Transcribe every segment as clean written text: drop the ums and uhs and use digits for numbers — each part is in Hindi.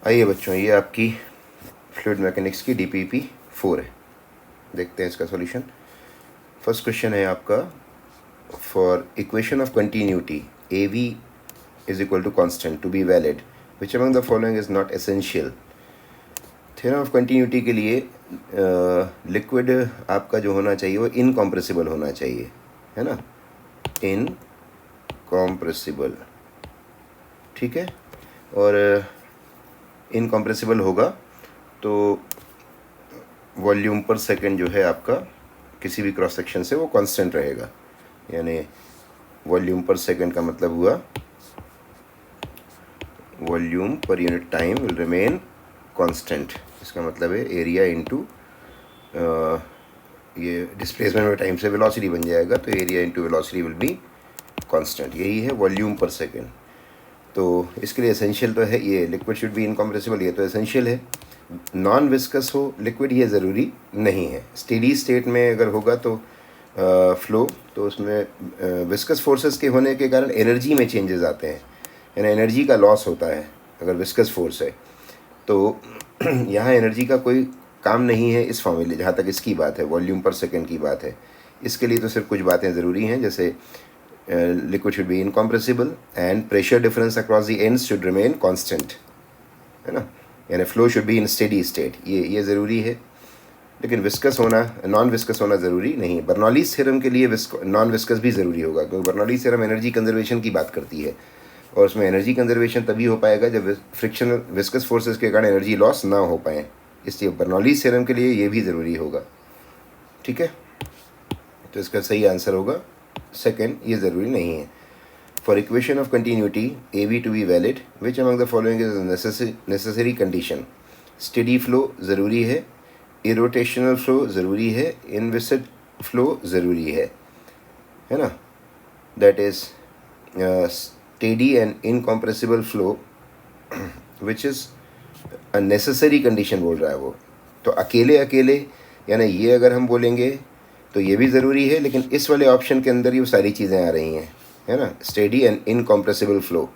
आइए बच्चों, ये आपकी फ्लूइड मैकेनिक्स की DPP 4 है। देखते हैं इसका सॉल्यूशन। फर्स्ट क्वेश्चन है आपका, for equation of continuity AV is equal to constant to be valid which among the following is not essential. Theorem of continuity के लिए लिक्विड आपका जो होना चाहिए वो इनकॉम्प्रेसिबल होना चाहिए, है ना, इनकॉम्प्रेसिबल, ठीक है। और इनकॉम्प्रेसिबल होगा तो वॉल्यूम पर सेकंड जो है आपका किसी भी क्रॉस सेक्शन से वो कांस्टेंट रहेगा, यानी वॉल्यूम पर सेकंड का मतलब हुआ volume per unit time will remain constant. इसका मतलब है एरिया इनटू ये डिस्प्लेसमेंट में टाइम से वेलोसिटी बन जाएगा, तो area into velocity will be constant. यही है वॉल्यूम पर सेकंड। तो इसके लिए एसेंशियल तो है ये लिक्विड शुड बी इनकॉम्प्रेसिबल, ये तो एसेंशियल है। नॉन विस्कस हो लिक्विड ये ज़रूरी नहीं है। स्टेडी स्टेट में अगर होगा तो फ्लो, तो उसमें विस्कस फोर्सेस के होने के कारण एनर्जी में चेंजेस आते हैं, यानी एनर्जी का लॉस होता है अगर विस्कस फोर्स है। तो यहाँ एनर्जी का कोई काम नहीं है इस फॉर्मूले, जहाँ तक इसकी बात है, वॉल्यूम पर सेकंड की बात है। इसके लिए तो सिर्फ कुछ बातें ज़रूरी हैं, जैसे liquid should be incompressible and pressure difference across the ends should remain constant, है ना, यानी flow should be in steady state, ये ज़रूरी है। लेकिन विस्कस होना, नॉन विस्कस होना ज़रूरी नहीं है। बर्नौलीज़ थ्योरम के लिए नॉन विस्कस भी ज़रूरी होगा, क्योंकि बर्नौलीज़ थ्योरम एनर्जी कंजर्वेशन की बात करती है, और उसमें एनर्जी कंजर्वेशन तभी हो पाएगा जब फ्रिक्शनल विस्कस फोर्सेस के कारण एनर्जी लॉस ना हो पाए। इसलिए बर्नौलीज़ थ्योरम के लिए ये भी ज़रूरी होगा, ठीक है। तो इसका सही आंसर होगा सेकंड, ये ज़रूरी नहीं है। For equation of continuity AV to be valid which among the following is necessary condition. Steady flow ज़रूरी है, इरोटेशनल फ्लो ज़रूरी है, इनविसिड फ्लो ज़रूरी है ना। That is steady and incompressible flow which is a necessary condition बोल रहा है वो। तो अकेले अकेले, यानी ये अगर हम बोलेंगे तो ये भी ज़रूरी है, लेकिन इस वाले ऑप्शन के अंदर ही वो सारी चीज़ें आ रही हैं, है ना, स्टेडी एंड इनकॉम्प्रेसिबल फ्लो,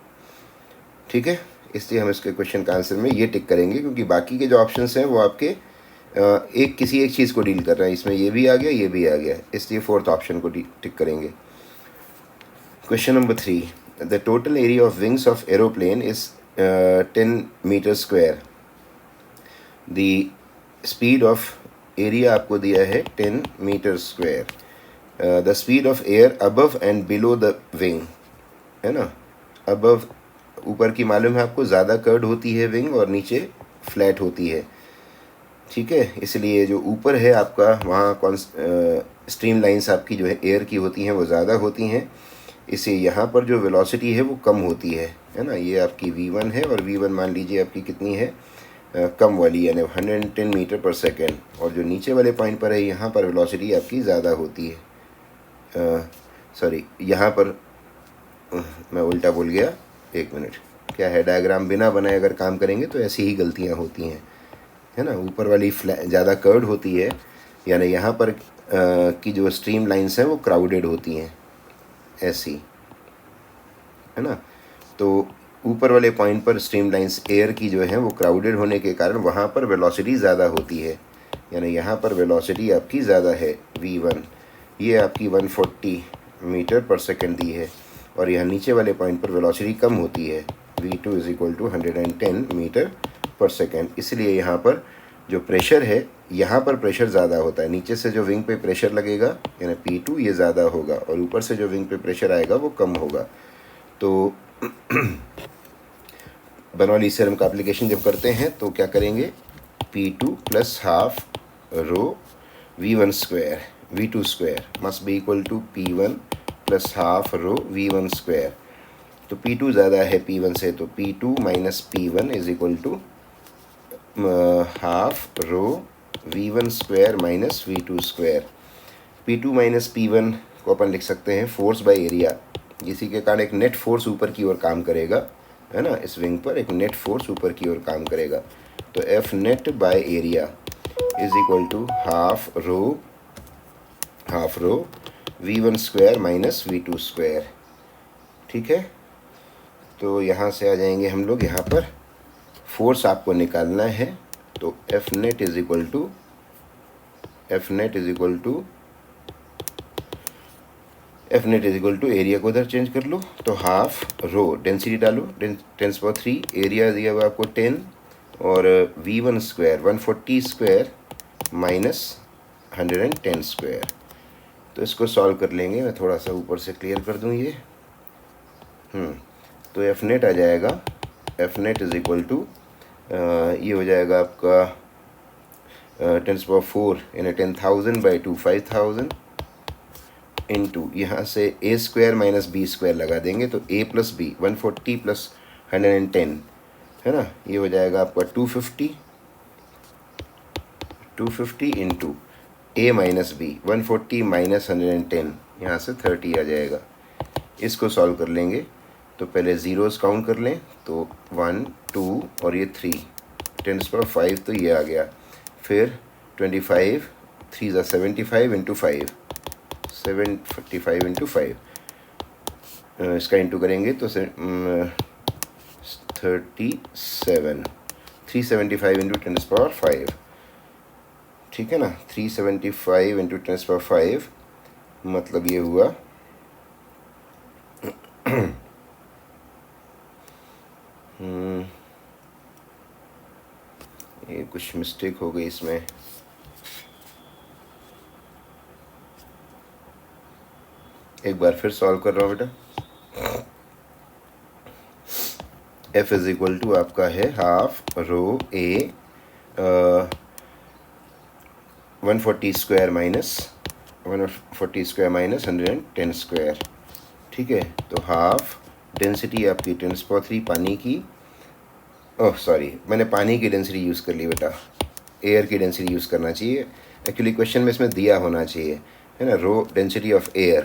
ठीक है। इसलिए हम इसके क्वेश्चन का आंसर में ये टिक करेंगे, क्योंकि बाकी के जो ऑप्शंस हैं वो आपके किसी एक चीज़ को डील कर रहे हैं। इसमें ये भी आ गया, ये भी आ गया, इसलिए फोर्थ ऑप्शन को टिक करेंगे। Question number 3, the total area of wings of aeroplane is 10 metre square. The speed of area आपको दिया है 10 metre square. The speed of air above and below the wing, है ना, अबव ऊपर की मालूम है आपको, ज़्यादा कर्ड होती है विंग और नीचे फ्लैट होती है, ठीक है। इसलिए जो ऊपर है आपका वहाँ स्ट्रीम लाइंस आपकी जो है एयर की होती हैं वो ज़्यादा होती हैं, इससे यहाँ पर जो वेलोसिटी है वो कम होती है ना। ये आपकी V1 है, और V1 मान लीजिए आपकी कितनी है, कम वाली, यानी 110 मीटर पर सेकेंड, और जो नीचे वाले पॉइंट पर है यहाँ पर वेलोसिटी आपकी ज़्यादा होती है। सॉरी, यहाँ पर मैं उल्टा बोल गया, एक मिनट। क्या है, डायग्राम बिना बनाए अगर काम करेंगे तो ऐसी ही गलतियाँ होती हैं, है ना। ऊपर वाली ज़्यादा कर्ड होती है, यानी यहाँ पर की जो स्ट्रीम लाइंस हैं वो क्राउडेड होती हैं, ऐसी, है ना। तो ऊपर वाले पॉइंट पर स्ट्रीम लाइंस एयर की जो है वो क्राउडेड होने के कारण वहाँ पर वेलोसिटी ज़्यादा होती है, यानी यहाँ पर वेलोसिटी आपकी ज़्यादा है V1, ये आपकी 140 मीटर पर सेकेंड दी है, और यहाँ नीचे वाले पॉइंट पर वेलोसिटी कम होती है, V2 is equal to 110 metre per second. इसलिए यहाँ पर जो प्रेशर है, यहाँ पर प्रेशर ज़्यादा होता है, नीचे से जो विंग पे प्रेशर लगेगा यानी P2 ये ज़्यादा होगा, और ऊपर से जो विंग पे प्रेशर आएगा वो कम होगा। तो बर्नौलीज़ थ्योरम का एप्लीकेशन जब करते हैं तो क्या करेंगे, P2 plus half rho V1 square, V2 square must be equal to P1 plus half rho V1 square. तो P2 ज़्यादा है P1 से, तो P2 minus P1 is equal to half rho V1 square minus V2 square. P2 minus P1 को अपन लिख सकते हैं फोर्स बाय एरिया, इसी के कारण एक नेट फोर्स ऊपर की ओर काम करेगा, है ना, इस विंग पर एक नेट फोर्स ऊपर की ओर काम करेगा। तो F net by area is equal to half rho V1 square minus V2 square, ठीक है। तो यहाँ से आ जाएंगे हम लोग यहाँ पर फोर्स आपको निकालना है, तो F net is equal to area को उधर चेंज कर लो, तो हाफ रो डेंसिटी डालो 10⁻³ एरिया दिया हुआ आपको 10 और V1 square 140 square minus 110 square. तो इसको सॉल्व कर लेंगे, मैं थोड़ा सा ऊपर से क्लियर कर दूं ये। तो एफ नेट आ जाएगा, F net is equal to ये हो जाएगा आपका 10⁻⁴ यानी 10,000/2 5,000 इंटू यहाँ से ए स्क्वायर माइनस बी स्क्वायर लगा देंगे, तो ए प्लस बी 140 प्लस 110 है ना, ये हो जाएगा आपका 250 इंटू ए माइनस बी 140 माइनस 110 यहाँ से 30 आ जाएगा। इसको सॉल्व कर लेंगे, तो पहले ज़ीरोस काउंट कर लें, तो 1 2 और ये 3 10⁻⁵ तो ये आ गया, फिर 25 3 ज़ा 75 इंटू 5 745 इंटू 5 इसका इंटू करेंगे तो 37 375 इंटू 10⁻⁵, ठीक है ना। 375 इंटू 10⁻⁵ मतलब ये हुआ ये कुछ मिस्टेक हो गई इसमें, एक बार फिर सॉल्व कर रहा हूँ बेटा। एफ इज इक्वल टू आपका है हाफ रो ए 140 स्क्वायर माइनस 110 स्क्वायर, ठीक है। तो हाफ डेंसिटी आपकी 10⁻³ पानी की, ओह सॉरी मैंने पानी की डेंसिटी यूज़ कर ली बेटा, एयर की डेंसिटी यूज़ करना चाहिए। एक्चुअली क्वेश्चन में इसमें दिया होना चाहिए है ना, रो डेंसिटी ऑफ एयर,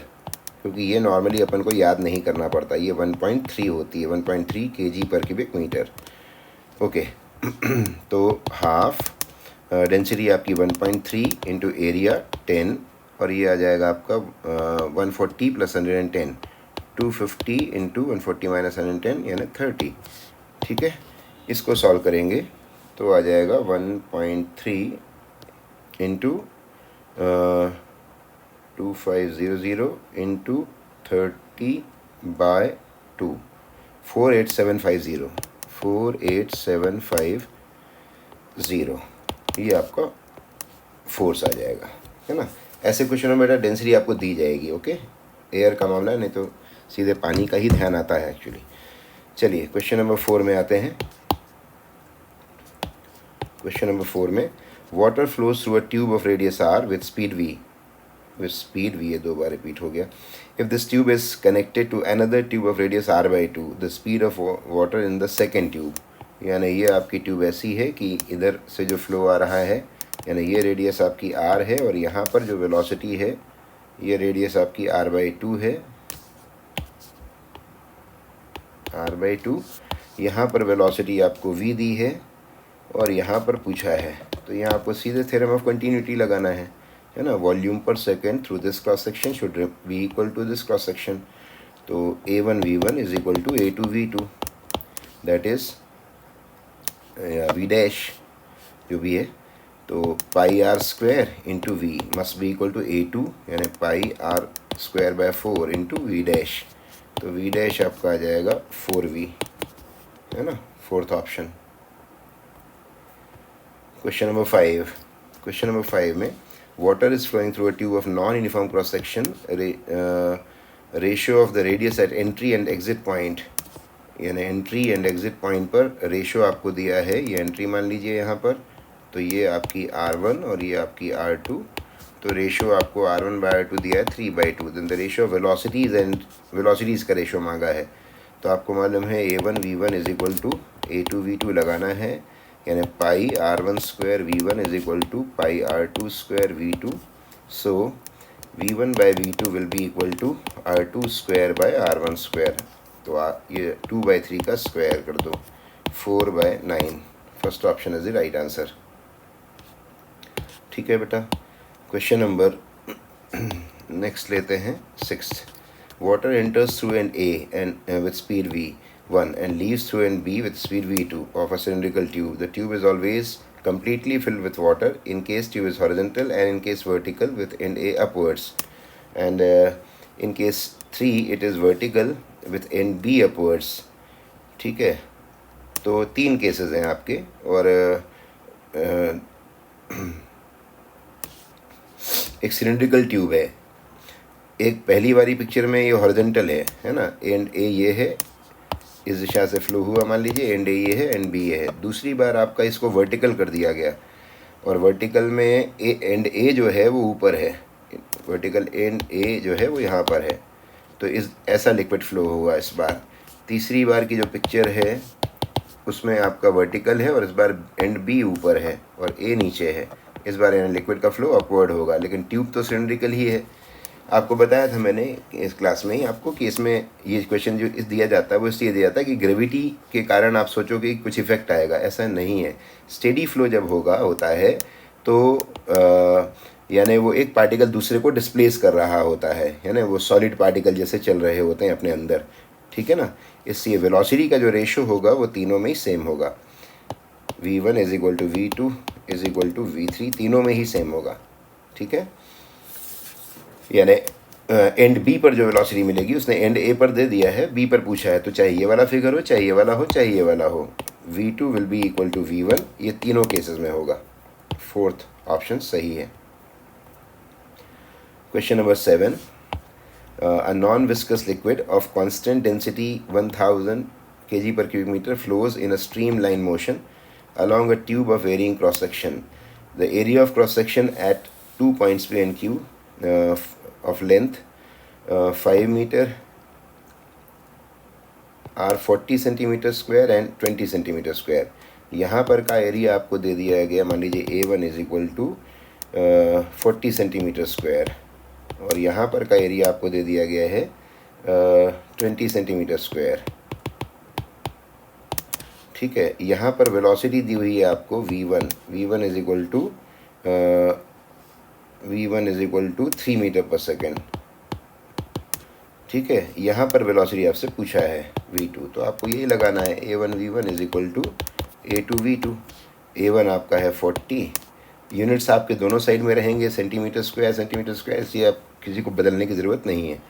क्योंकि ये नॉर्मली अपन को याद नहीं करना पड़ता, ये 1.3 होती है 1.3 kg/m²। ओके तो हाफ डेंसिटी आपकी 1.3 इंटू एरिया 10 और ये आ जाएगा आपका 140 प्लस 110 250 इंटू 140 माइनस 110 यानी 30, ठीक है। इसको सॉल्व करेंगे तो आ जाएगा 1.3 इंटू 2500 इंटू 30/2 48750 ये आपका फोर्स आ जाएगा, है ना। ऐसे क्वेश्चन में बेटा डेंसिटी आपको दी जाएगी, ओके। एयर का मामला नहीं तो सीधे पानी का ही ध्यान आता है एक्चुअली। चलिए क्वेश्चन नंबर 4 में आते हैं। क्वेश्चन नंबर 4 में water flows through a tube of radius r with speed v, ये 2 बार रिपीट हो गया। If this tube is connected to another tube of radius r/2 the speed of water in the second tube, यानी ये आपकी ट्यूब ऐसी है कि इधर से जो फ्लो आ रहा है, यानी ये रेडियस आपकी r है और यहाँ पर जो वेलोसिटी है ये रेडियस आपकी r/2 है, r/2। यहाँ पर वेलोसिटी आपको v दी है और यहाँ पर पूछा है, तो यहाँ आपको सीधे थ्योरम ऑफ कंटिन्यूटी लगाना है ना। Volume per second through this cross section should be equal to this cross section, तो A1V1 is equal to A2V2 that is V dash जो भी है, तो πr² into V must be equal to A2 यानी πr²/4 इंटू V डैश, तो V डैश आपका आ जाएगा 4V, है ना, fourth option. Question number 5। Question number 5 में water is flowing through a tube of non uniform cross section, ratio of the radius eight entry and exit point, यानी एंट्री एंड एग्जिट पॉइंट पर रेशियो आपको दिया है, ये एंट्री मान लीजिए यहाँ पर, तो ये आपकी R1 और ये आपकी R2, तो रेशियो आपको R1/R2 दिया है 3/2। Then the ratio of velocities and velocities का रेशियो मांगा है, तो आपको मालूम है A1V1 is equal to A2V2 लगाना है, यानी πr1² V1 is equal to πr2² V2, so V1/V2 will be equal to R2²/R1², तो ये 2/3 का स्क्वायर कर दो 4/9। First option is the right answer, ठीक है बेटा। क्वेश्चन नंबर नेक्स्ट लेते हैं 6th। Water enters through an A and with speed v, 1 and leaves through end B with speed V2 of a cylindrical tube. The tube is always completely filled with water in case tube is horizontal and in case vertical with end A upwards. And in case 3 it is vertical with end B upwards. ठीक है, तो 3 केसेस हैं आपके. और एक सिलेंड्रिकल ट्यूब है. एक पहली वाली पिक्चर में ये हॉरिजॉन्टल है ना, एंड ए ये है, इस दिशा से फ्लो हुआ मान लीजिए, एंड ए ये है, एंड बी ये है. दूसरी बार आपका इसको वर्टिकल कर दिया गया और वर्टिकल में ए एंड ए जो है वो ऊपर है, वर्टिकल एंड ए जो है वो यहाँ पर है. तो इस ऐसा लिक्विड फ्लो हुआ इस बार. तीसरी बार की जो पिक्चर है उसमें आपका वर्टिकल है और इस बार एंड बी ऊपर है और ए नीचे है. इस बार यानी लिक्विड का फ्लो अपवर्ड होगा, लेकिन ट्यूब तो सिलेंड्रिकल ही है. आपको बताया था मैंने इस क्लास में ही आपको कि इसमें ये क्वेश्चन जो इस दिया जाता है वो इसलिए दिया जाता है कि ग्रेविटी के कारण आप सोचोगे कि कुछ इफेक्ट आएगा. ऐसा नहीं है. स्टेडी फ्लो जब होता है तो यानी वो एक पार्टिकल दूसरे को डिस्प्लेस कर रहा होता है, यानी वो सॉलिड पार्टिकल जैसे चल रहे होते हैं अपने अंदर. ठीक है ना. इसलिए वेलोसिटी का जो रेशो होगा वो तीनों में ही सेम होगा. v1 is equal to v2 is equal to v3, तीनों में ही सेम होगा. ठीक है. यानी एंड बी पर जो वेलोसिटी मिलेगी उसने एंड ए पर दे दिया है, बी पर पूछा है, तो चाहे ये वाला फिगर हो, चाहे ये वाला हो, चाहे ये वाला हो, v2 will be equal to v1. ये तीनों केसेस में होगा. फोर्थ ऑप्शन सही है. Question number 7. A non-viscous liquid of constant density 1000 kg per cubic meter flows in a streamline motion along a tube of varying cross section. The area of cross section at 2 points P and Q of length 5 meter are 40 centimeter square and 20 centimeter square. यहाँ पर का एरिया आपको दे दिया गया, मान लीजिए A1 is equal to 40 centimetre square और यहाँ पर का एरिया आपको दे दिया गया है 20 सेंटीमीटर स्क्वायर. ठीक है. यहाँ पर वेलोसिटी दी हुई है आपको v1. v1 is equal to 3 metre per second. ठीक है. यहाँ पर वेलोसिटी आपसे पूछा है v2, तो आपको यही लगाना है a1 v1 is equal to a2 v2. a1 आपका है 40. यूनिट्स आपके दोनों साइड में रहेंगे, सेंटीमीटर स्क्वायर, इसलिए आप किसी को बदलने की ज़रूरत नहीं है.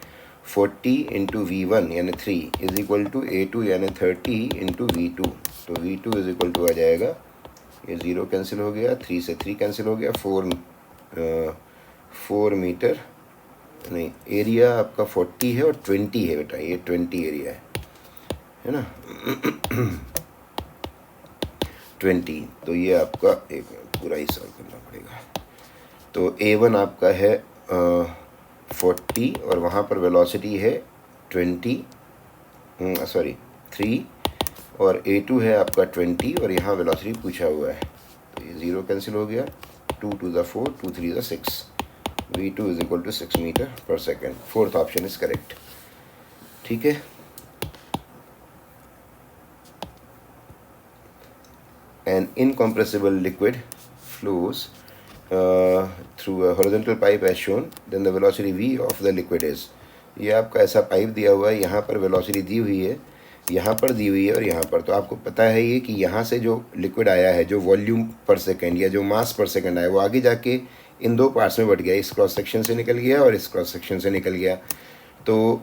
40 इंटू v1 यानी 3 इज इक्वल टू a2 यानी 30 इंटू v2. तो v2 इज इक्वल टू आ जाएगा, ये 0 कैंसिल हो गया, 3 से 3 कैंसिल हो गया, 4 मीटर नहीं. एरिया आपका 40 है और 20 है बेटा, ये 20 एरिया है ना 20. तो ये आपका एक पूरा ही सॉल्व करना पड़ेगा. तो a1 आपका है 40 और वहाँ पर वेलोसिटी है 3 और a2 है आपका 20 और यहाँ वेलोसिटी पूछा हुआ है. तो ये 0 कैंसिल हो गया, 2 to the 4, 2 3 the 6. v2 is equal to 6 metre per second. Fourth option is correct. ठीक है. An incompressible liquid flows through a horizontal pipe as shown, then the velocity v of the liquid is. ये आपका ऐसा पाइप दिया हुआ है, यहाँ पर वेलोसिटी दी हुई है, यहाँ पर दी हुई है और यहाँ पर. तो आपको पता है ये कि यहाँ से जो लिक्विड आया है, जो वॉल्यूम पर सेकेंड या जो मास पर सेकेंड आया, वो आगे जाके इन दो पार्ट्स में बढ़ गया. इस क्रॉस सेक्शन से निकल गया और इस क्रॉस सेक्शन से निकल गया. तो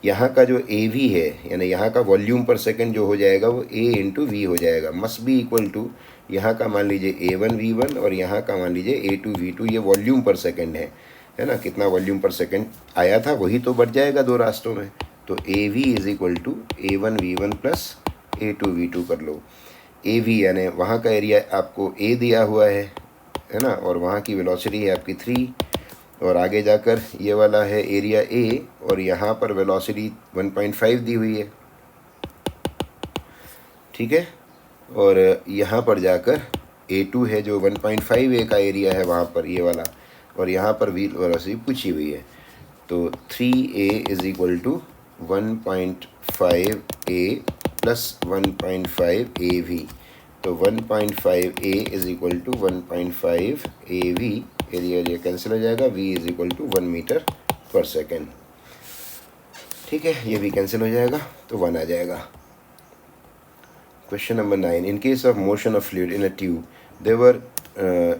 यहाँ का जो AV है यानी यहाँ का वॉल्यूम पर सेकंड जो हो जाएगा वो A इंटू वी हो जाएगा. मस्ट बी इक्वल टू यहाँ का मान लीजिए A1 V1 और यहाँ का मान लीजिए A2 V2. ये वॉल्यूम पर सेकंड है ना. कितना वॉल्यूम पर सेकंड आया था वही तो बढ़ जाएगा दो रास्तों में. तो AV is equal to A1 V1 plus A2 V2 कर लो. AV यानी वहाँ का एरिया आपको A दिया हुआ है ना, और वहाँ की वेलोसिटी है आपकी 3 और आगे जाकर ये वाला है एरिया A और यहाँ पर वेलोसिटी 1.5 दी हुई है. ठीक है. और यहाँ पर जाकर A2 है जो 1.5 A का एरिया है वहाँ पर ये वाला, और यहाँ पर वेलोसिटी पूछी हुई है. तो 3A is equal to 1.5 A plus 1.5 AV. तो 1.5 A is equal to 1.5 AV. Area cancel हो जाएगा. v is equal to 1 metre per second. ठीक है, ये भी कैंसिल हो जाएगा तो 1 आ जाएगा। Question number 9, in case of motion of fluid in a tube there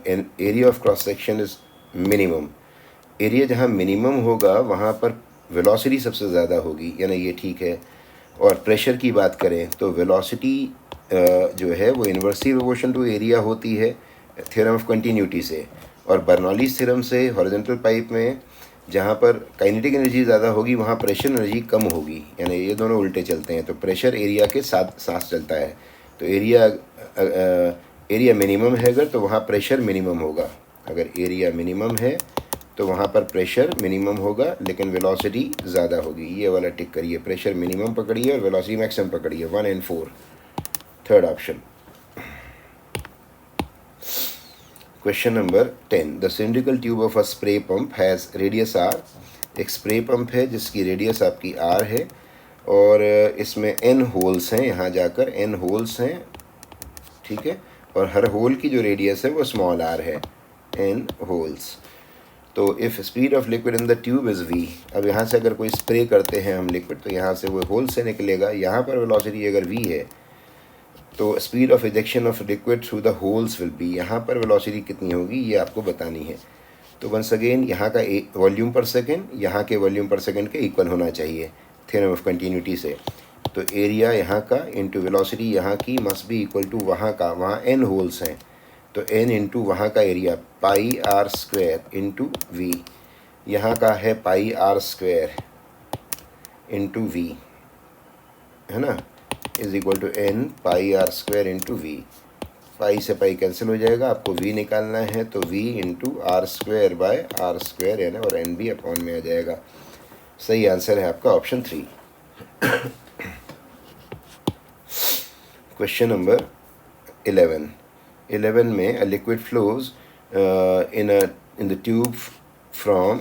an area of cross section is minimum. Area जहाँ मिनिमम होगा वहाँ पर वेलोसिटी सबसे ज़्यादा होगी, यानी ये ठीक है। और प्रेशर की बात करें तो वेलोसिटी जो है वो इन्वर्सली प्रोपोर्शनल टू एरिया होती है थ्योरम ऑफ कंटिन्यूटी से, और बर्नौलीज थ्योरम से हॉरिजॉन्टल पाइप में जहाँ पर काइनेटिक एनर्जी ज़्यादा होगी वहाँ प्रेशर एनर्जी कम होगी, यानी ये दोनों उल्टे चलते हैं। तो प्रेशर एरिया के साथ साथ चलता है। तो एरिया मिनिमम है अगर तो वहाँ प्रेशर मिनिमम होगा। अगर एरिया मिनिमम है तो वहाँ पर प्रेशर मिनिमम होगा लेकिन वेलोसिटी ज़्यादा होगी। ये वाला टिक करिए, प्रेशर मिनिमम पकड़िए और वेलोसिटी मैक्सिमम पकड़िए, 1 and 4, third option. Question number 10, the cylindrical tube of a spray pump has radius r। एक स्प्रे पंप है जिसकी रेडियस आपकी r है और इसमें n होल्स हैं, यहाँ जाकर n होल्स हैं, ठीक है। और हर होल की जो रेडियस है वो स्मॉल r है, n होल्स। तो if speed of liquid in the tube is v, अब यहाँ से अगर कोई स्प्रे करते हैं हम लिक्विड तो यहाँ से वो होल से निकलेगा, यहाँ पर वेलोसिटी अगर v है तो speed of ejection of liquid through the holes will be, यहाँ पर वेलोसिटी कितनी होगी ये आपको बतानी है। तो वंस अगेन यहाँ का वॉल्यूम पर सेकेंड यहाँ के वॉल्यूम पर सेकेंड के इक्वल होना चाहिए थ्योरम ऑफ कंटिन्यूटी से। तो एरिया यहाँ का इंटू वेलोसिटी यहाँ की मस्ट बी इक्वल टू वहाँ का, वहाँ n होल्स हैं तो n इंटू वहाँ का area pi r square into V, यहाँ का है pi r square into V, है ना, is equal to n pi r square into V. Pi से पाई कैंसिल हो जाएगा, आपको v निकालना है तो v into r square by r square, यानी और n भी अपॉन में आ जाएगा। सही आंसर है आपका ऑप्शन 3। क्वेश्चन नंबर 11 में a liquid flows in the tube from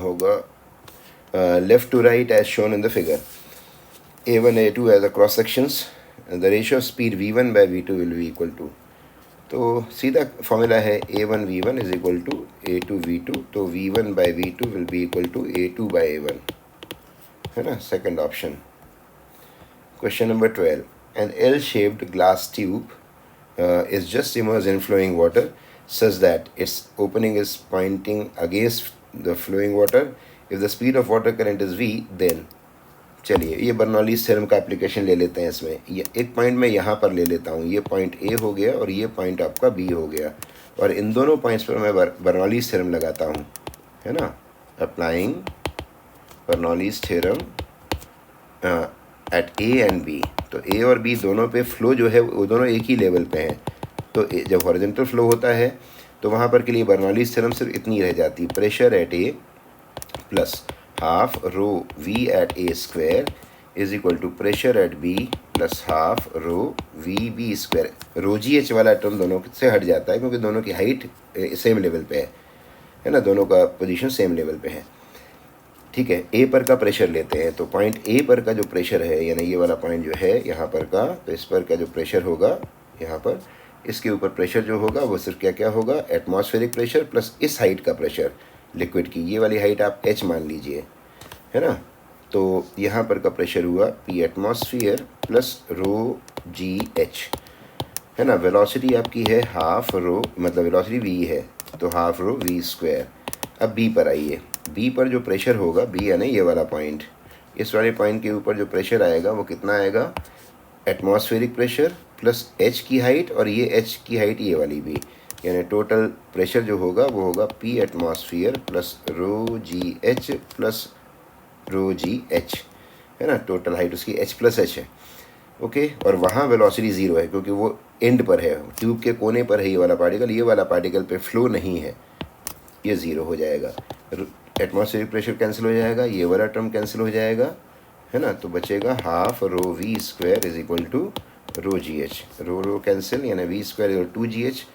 होगा left to right as shown in the figure. A1 A2 as the cross sections, and the ratio of speed V1 by V2 will be equal to, तो सीधा फॉर्मूला है A1 V1 is equal to A2 V2, तो V1 by V2 will be equal to A2 by A1, है ना, second option. Question number 12, an L-shaped glass tube is just immersed in flowing water such that its opening is pointing against the flowing water. If the speed of water current is V, then, चलिए ये बर्नौलीज थ्योरम का एप्लीकेशन ले लेते हैं इसमें। ये एक पॉइंट मैं यहाँ पर ले लेता हूँ, ये पॉइंट ए हो गया और ये पॉइंट आपका बी हो गया, और इन दोनों पॉइंट्स पर मैं बर्नौलीज थ्योरम लगाता हूँ, है ना, applying Bernoulli's theorem at A and B. तो ए और बी दोनों पे फ्लो जो है वो दोनों एक ही लेवल पे हैं। तो जब हॉरिजॉन्टल फ्लो होता है तो वहाँ पर के लिए बर्नौलीज थ्योरम सिर्फ इतनी रह जाती है, pressure at A plus half rho v at a square is equal to pressure at b plus half rho v b square। rho g h वाला टर्म दोनों से हट जाता है क्योंकि दोनों की हाइट सेम लेवल पे है ना, दोनों का पोजीशन सेम लेवल पे है, ठीक है। ए पर का प्रेशर लेते हैं, तो पॉइंट ए पर का जो प्रेशर है, यानी ये वाला पॉइंट जो है यहाँ पर का, तो इस पर का जो प्रेशर होगा यहाँ पर, इसके ऊपर प्रेशर जो होगा वो सिर्फ क्या क्या होगा, एटमॉस्फेरिक प्रेशर प्लस इस हाइट का प्रेशर लिक्विड की, ये वाली हाइट आप h मान लीजिए, है ना। तो यहाँ पर का प्रेशर हुआ p एटमॉस्फेयर प्लस रो जी एच, है ना। वेलोसिटी आपकी है हाफ रो, मतलब वेलोसिटी v है तो हाफ रो v स्क्वायर। अब b पर आइए, b पर जो प्रेशर होगा, b यानी ये वाला पॉइंट, इस वाले पॉइंट के ऊपर जो प्रेशर आएगा वो कितना आएगा, एटमॉस्फेरिक प्रेशर प्लस h की हाइट और ये h की हाइट ये वाली भी, यानी टोटल प्रेशर जो होगा वो होगा p एटमॉस्फेयर प्लस रो जी एच प्लस रो जी एच, है ना। टोटल हाइट उसकी h प्लस एच है, ओके। और वहाँ वेलोसिटी ज़ीरो है क्योंकि वो एंड पर है, ट्यूब के कोने पर है ये वाला पार्टिकल, ये वाला पार्टिकल पे फ्लो नहीं है, ये ज़ीरो हो जाएगा। एटमॉस्फेरिक प्रेशर कैंसिल हो जाएगा, ये वाला टर्म कैंसिल हो जाएगा, है ना। तो बचेगा half rho V square is equal to rho G H, rho cancel, यानी V square equal to G H,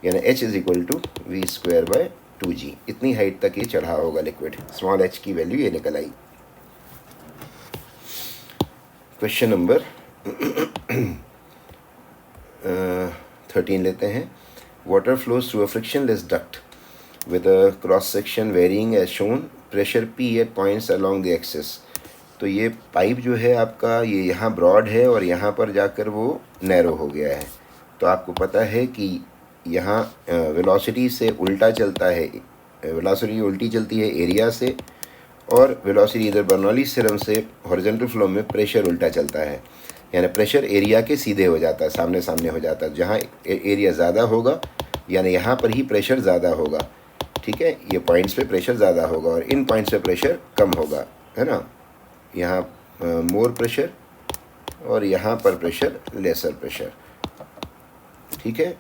यानी h is equal to V square by 2g। इतनी हाइट तक ये चढ़ा होगा लिक्विड, स्मॉल h की वैल्यू ये निकल आई। क्वेश्चन नंबर 13 लेते हैं। Water flows through a frictionless duct with a cross section varying as shown, pressure P at points along the axis। तो ये पाइप जो है आपका ये यहाँ ब्रॉड है और यहाँ पर जाकर वो नैरो हो गया है। तो आपको पता है कि यहाँ वेलोसिटी से उल्टा चलता है, वेलोसिटी उल्टी चलती है एरिया से, और वेलोसिटी इधर बर्नौलीज़ थ्योरम से हॉरिजॉन्टल फ्लो में प्रेशर उल्टा चलता है, यानी प्रेशर एरिया के सीधे हो जाता है, सामने सामने हो जाता है। जहाँ एरिया ज़्यादा होगा यानी यहाँ पर ही प्रेशर ज़्यादा होगा, ठीक है, ये पॉइंट्स पे प्रेशर ज़्यादा होगा और इन पॉइंट्स पे प्रेशर कम होगा, है ना। यहाँ मोर प्रेशर और यहाँ पर प्रेशर लेसर प्रेशर, ठीक है।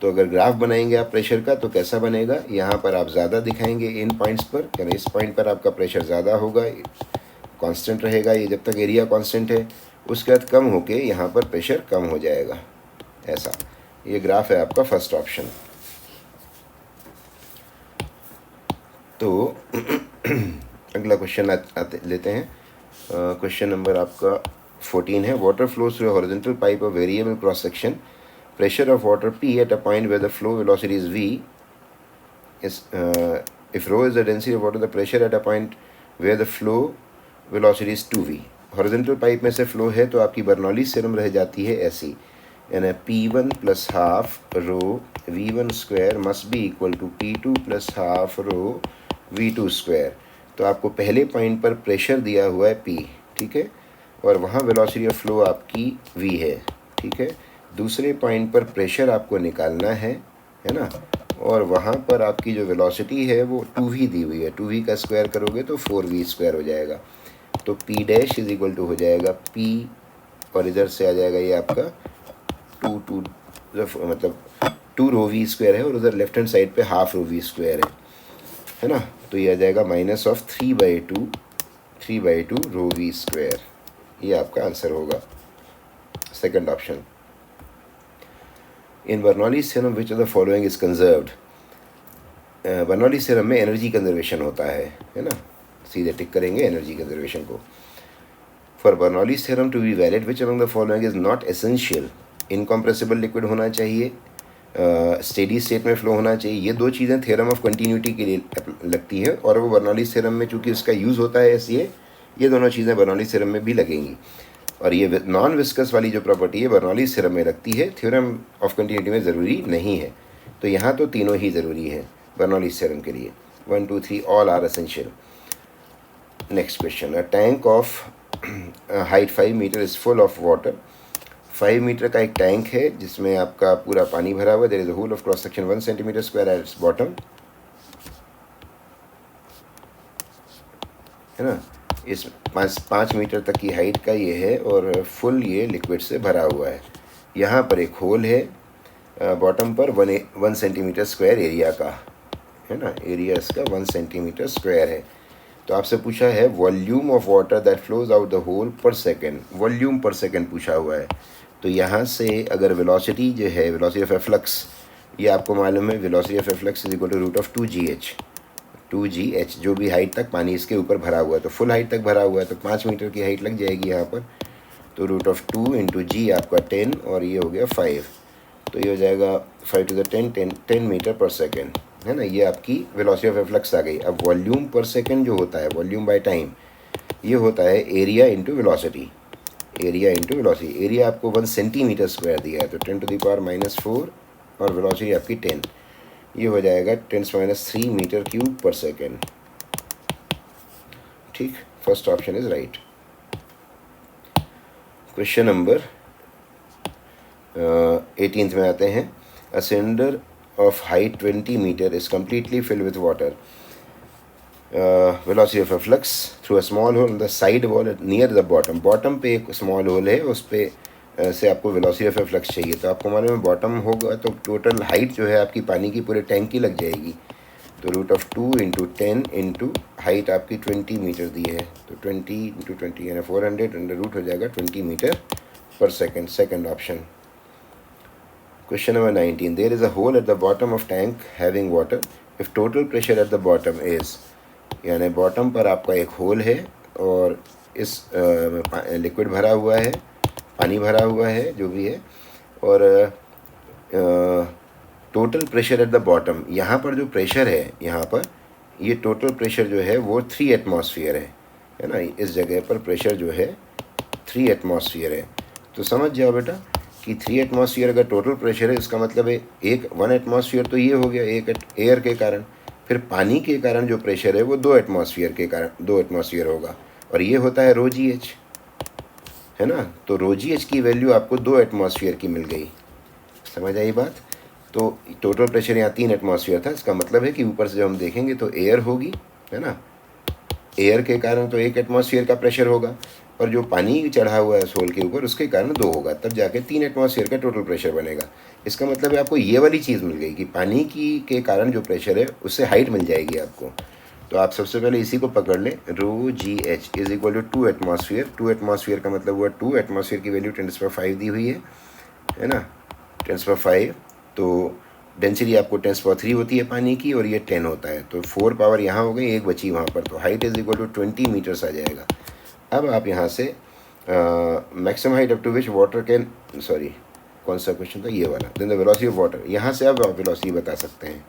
तो अगर ग्राफ बनाएंगे आप प्रेशर का तो कैसा बनेगा, यहाँ पर आप ज़्यादा दिखाएंगे इन पॉइंट्स पर, यानी इस पॉइंट पर आपका प्रेशर ज़्यादा होगा, कांस्टेंट रहेगा ये जब तक एरिया कांस्टेंट है। उसके बाद कम होके यहाँ पर प्रेशर कम हो जाएगा, ऐसा। ये ग्राफ है आपका फर्स्ट ऑप्शन। तो अगला क्वेश्चन लेते हैं। क्वेश्चन नंबर आपका 14 है, water flows through horizontal pipe of variable cross section, pressure of water P at a point where the flow velocity is V is if rho is the density of water, the pressure at a point where the flow velocity is 2V। Horizontal pipe में से फ्लो है तो आपकी बर्नौलीज़ थ्योरम रह जाती है ऐसी, यानी P1 plus half rho V1 square must be equal to P2 plus half rho V2 square. तो आपको पहले पॉइंट पर प्रेशर दिया हुआ है P, ठीक है, और वहाँ वेलोसिटी ऑफ फ्लो आपकी V है, ठीक है। दूसरे पॉइंट पर प्रेशर आपको निकालना है ना, और वहाँ पर आपकी जो वेलोसिटी है वो 2v दी हुई है, 2v का स्क्वायर करोगे तो 4v स्क्वायर हो जाएगा। तो p dash is equal to हो जाएगा p, और इधर से आ जाएगा ये आपका 2 मतलब 2 रो वी स्क्वायर है और उधर लेफ्ट हैंड साइड पे हाफ रो वी स्क्वायर है ना। तो ये आ जाएगा minus of 3/2 rho V square. ये आपका आंसर होगा, second option. In Bernoulli's theorem which of the following is conserved. Bernoulli's theorem में एनर्जी कंजर्वेशन होता है ना, सीधे टिक करेंगे एनर्जी कंजर्वेशन को। For Bernoulli's theorem to be valid which among the following is not essential. Incompressible liquid होना चाहिए, स्टेडी स्टेट में फ्लो होना चाहिए। ये दो चीज़ें थ्योरम ऑफ कंटिन्यूटी के लिए लगती हैं, और वो बर्नौलीज़ थ्योरम में चूँकि उसका यूज़ होता है इसलिए ये दोनों चीज़ें बर्नौलीज़ थ्योरम में भी लगेंगी। और ये नॉन विस्कस वाली जो प्रॉपर्टी है बर्नौलीज़ थ्योरम में लगती है, थ्योरम ऑफ कंटिन्यूटी में ज़रूरी नहीं है। तो यहाँ तो तीनों ही ज़रूरी हैं बर्नौलीज़ थ्योरम के लिए। 1 2 3 all are essential. Next question, a tank of height 5 metre is full of water. 5 metre का एक टैंक है जिसमें आपका पूरा पानी भरा हुआ है। There is a hole of cross section 1 centimetre square at its bottom, है ना। इस 5 मीटर तक की हाइट का ये है और फुल ये लिक्विड से भरा हुआ है। यहाँ पर एक होल है बॉटम पर 1 सेंटीमीटर स्क्वायर एरिया का, है ना, एरिया इसका 1 सेंटीमीटर स्क्वायर है। तो आपसे पूछा है volume of water that flows out the hole per second, volume per second पूछा हुआ है। तो यहाँ से अगर वेलोसिटी जो है, वेलोसिटी ऑफ एफ्लक्स, ये आपको मालूम है, velocity of efflux is equal to root of 2gh, जो भी हाइट तक पानी इसके ऊपर भरा हुआ है। तो फुल हाइट तक भरा हुआ है तो 5 मीटर की हाइट लग जाएगी यहाँ पर। तो रूट ऑफ 2 इंटू जी आपका 10 और ये हो गया 5, तो ये हो जाएगा 5 to the 10 metre per second, है ना। ये आपकी वेलोसिटी ऑफ एफ्लक्स आ गई। अब वॉल्यूम पर सेकेंड जो होता है, वॉल्यूम बाय टाइम, ये होता है area into velocity, area into velocity. Area आपको 1 सेंटीमीटर स्क्वायर दिया है तो 10 टू द पावर -4 और वेलोसिटी आपकी 10, ये हो जाएगा 10⁻³ मीटर क्यूब पर सेकेंड। ठीक, first option is right. Question number 18 में आते हैं। A cylinder of height 20 metre is completely filled with water. Velocity of flux through a small hole on the side wall near the bottom. Bottom पे एक स्मॉल होल है, उस पे से आपको वेलोसिटी ऑफ फ्लक्स चाहिए। तो आपको मालूम है बॉटम होगा तो टोटल हाइट जो है आपकी पानी की पूरे टैंक की लग जाएगी। तो root of 2 into 10 into height आपकी 20 मीटर दी है, तो 20 इंटू 20 यानी 400 अंडर रूट हो जाएगा 20 metre per second, second option. Question number 19, there is a hole at the bottom of tank having water if total pressure at the bottom is, यानी बॉटम पर आपका एक होल है और इस लिक्विड भरा हुआ है, पानी भरा हुआ है जो भी है, और total pressure at the bottom, यहाँ पर जो प्रेशर है, यहाँ पर ये टोटल प्रेशर जो है वो 3 एटमॉस्फेयर है, है ना, इस जगह पर प्रेशर जो है 3 एटमॉस्फेयर है। तो समझ जाओ बेटा कि 3 एटमॉस्फेयर अगर टोटल प्रेशर है, इसका मतलब है 1 एटमॉस्फेयर तो ये हो गया एक एयर के कारण, फिर पानी के कारण जो प्रेशर है वो 2 एटमॉस्फेयर के कारण 2 एटमॉस्फेयर होगा, और ये होता है रो जी एच, है ना। तो रो जी एच की वैल्यू आपको 2 एटमॉस्फेयर की मिल गई। समझ आई बात। तो टोटल प्रेशर यहाँ 3 एटमॉस्फेयर था, इसका मतलब है कि ऊपर से जब हम देखेंगे तो एयर होगी, है ना, एयर के कारण तो 1 एटमॉस्फेयर का प्रेशर होगा, और जो पानी चढ़ा हुआ है सोल के ऊपर उसके कारण 2 होगा, तब जाके 3 एटमॉस्फेयर का टोटल प्रेशर बनेगा। इसका मतलब है आपको ये वाली चीज़ मिल गई कि पानी की के कारण जो प्रेशर है उससे हाइट मिल जाएगी आपको। तो आप सबसे पहले इसी को पकड़ लें, rho G H is equal to 2 atmosphere. 2 atmosphere का मतलब हुआ 2 एटमॉस्फेयर की वैल्यू 10⁵ दी हुई है ना, 10⁵। तो डेंसिटी आपको 10⁵ होती है पानी की, और ये 10 होता है, तो 4 पावर यहाँ हो गई, 1 बची वहाँ पर, तो height is equal to 20 metres आ जाएगा। अब आप यहाँ से maximum height up to which water can, sorry कौन सा क्वेश्चन था, ये वाला, then the velocity of water, यहाँ से अब आप वेलोसिटी बता सकते हैं।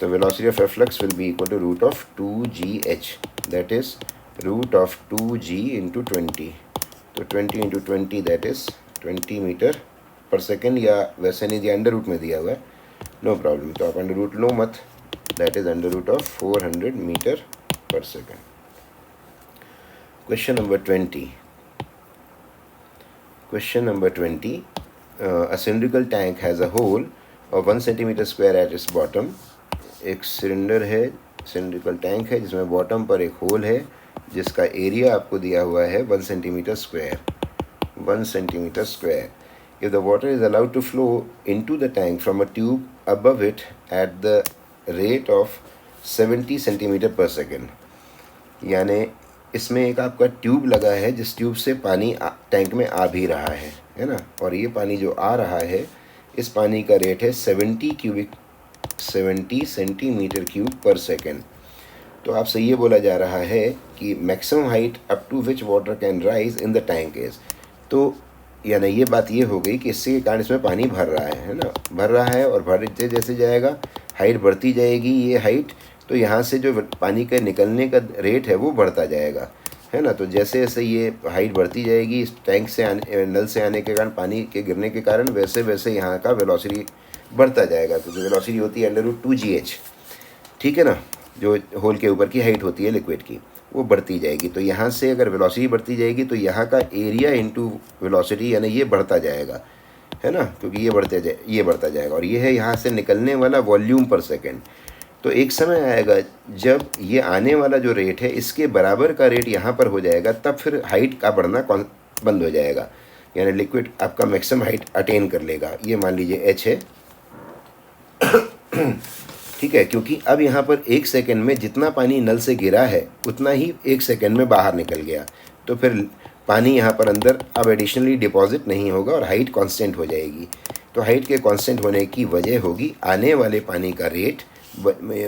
तो velocity of efflux will be equal to root of 2gh, that is root of 2g into 20। तो 20 into 20 that is 20 metre per second, या वैसे नहीं दिया, अंडर रूट में दिया हुआ है, नो प्रॉब्लम, तो आप अंडर रूट लो मत, that is under root of 400 metre per second. Question number 20. Question number 20. A cylindrical tank has a hole of 1 centimeter square at its bottom. एक सिलेंडर है, सिलेंड्रिकल टैंक है जिसमें बॉटम पर एक होल है जिसका एरिया आपको दिया हुआ है 1 centimetre square, 1 centimetre square. If the water is allowed to flow into the tank from a tube above it at the rate of 70 centimeter per second, यानी इसमें एक आपका ट्यूब लगा है जिस ट्यूब से पानी टैंक में आ भी रहा है ना, और ये पानी जो आ रहा है इस पानी का रेट है 70 सेंटीमीटर क्यूब पर सेकेंड। तो आपसे ये बोला जा रहा है कि maximum height up to which water can rise in the tank is, तो यानी ये बात ये हो गई कि इसके कारण इसमें पानी भर रहा है ना, भर रहा है, और भरते जैसे जाएगा हाइट बढ़ती जाएगी, ये हाइट, तो यहाँ से जो पानी के निकलने का रेट है वो बढ़ता जाएगा, है ना। तो जैसे जैसे ये हाइट बढ़ती जाएगी इस टैंक से नल से आने के कारण, पानी के गिरने के कारण, वैसे वैसे यहाँ का वेलोसिटी बढ़ता जाएगा। तो जो वेलोसिटी होती है अंडर रूट 2gh, ठीक है ना, जो होल के ऊपर की हाइट होती है लिक्विड की, वो बढ़ती जाएगी। तो यहाँ से अगर वेलोसिटी बढ़ती जाएगी तो यहाँ का एरिया इंटू वेलोसिटी यानी ये बढ़ता जाएगा, है ना, क्योंकि ये बढ़ता जाएगा, और ये है यहाँ से निकलने वाला वॉल्यूम पर सेकेंड। तो एक समय आएगा जब ये आने वाला जो रेट है इसके बराबर का रेट यहाँ पर हो जाएगा, तब फिर हाइट का बढ़ना बंद हो जाएगा, यानी लिक्विड आपका मैक्सिमम हाइट अटेन कर लेगा। ये मान लीजिए h है ठीक है, क्योंकि अब यहाँ पर 1 सेकेंड में जितना पानी नल से गिरा है उतना ही 1 सेकेंड में बाहर निकल गया, तो फिर पानी यहाँ पर अंदर अब एडिशनली डिपॉजिट नहीं होगा और हाइट कांस्टेंट हो जाएगी। तो हाइट के कांस्टेंट होने की वजह होगी आने वाले पानी का rate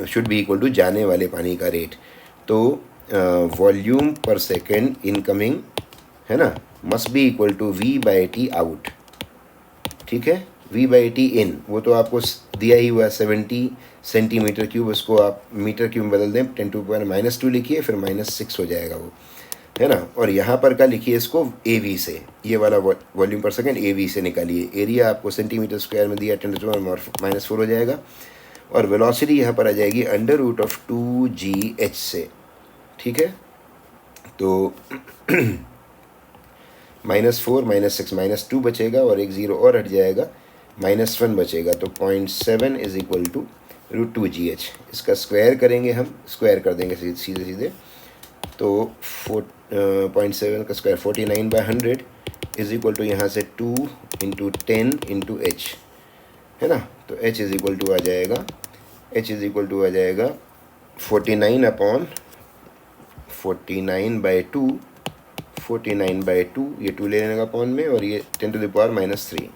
should be equal to जाने वाले पानी का रेट। तो वॉल्यूम पर सेकेंड इनकमिंग, है ना, must be equal to v/t out, ठीक है। v/t इन वो तो आपको दिया ही हुआ 70 सेंटीमीटर क्यूब, उसको आप मीटर क्यूब में बदल दें, 10⁻⁻2 लिखिए, फिर -6 हो जाएगा वो, है ना। और यहाँ पर का लिखिए इसको AV से, ये वाला वॉल्यूम पर सेकेंड AV से निकालिए, एरिया आपको सेंटीमीटर स्क्वायर में दिया 10⁻⁻4 हो जाएगा, और वेलोसिटी यहाँ पर आ जाएगी अंडर रूट ऑफ 2gh से, ठीक है। तो -4 -6 -2 बचेगा, और एक 0 और हट जाएगा, -1 बचेगा, तो 0.7 is equal to root 2gh। इसका स्क्वायर करेंगे, हम स्क्वायर कर देंगे सीधे सीधे, तो 0.7 का स्क्वायर 49/100 इज इक्वल टू यहाँ से 2 × 10 × h, है ना। तो h इज इक्वल टू आ जाएगा 49/2, 49/2, ये 2 ले लेने का पॉन में, और ये 10⁻⁻3,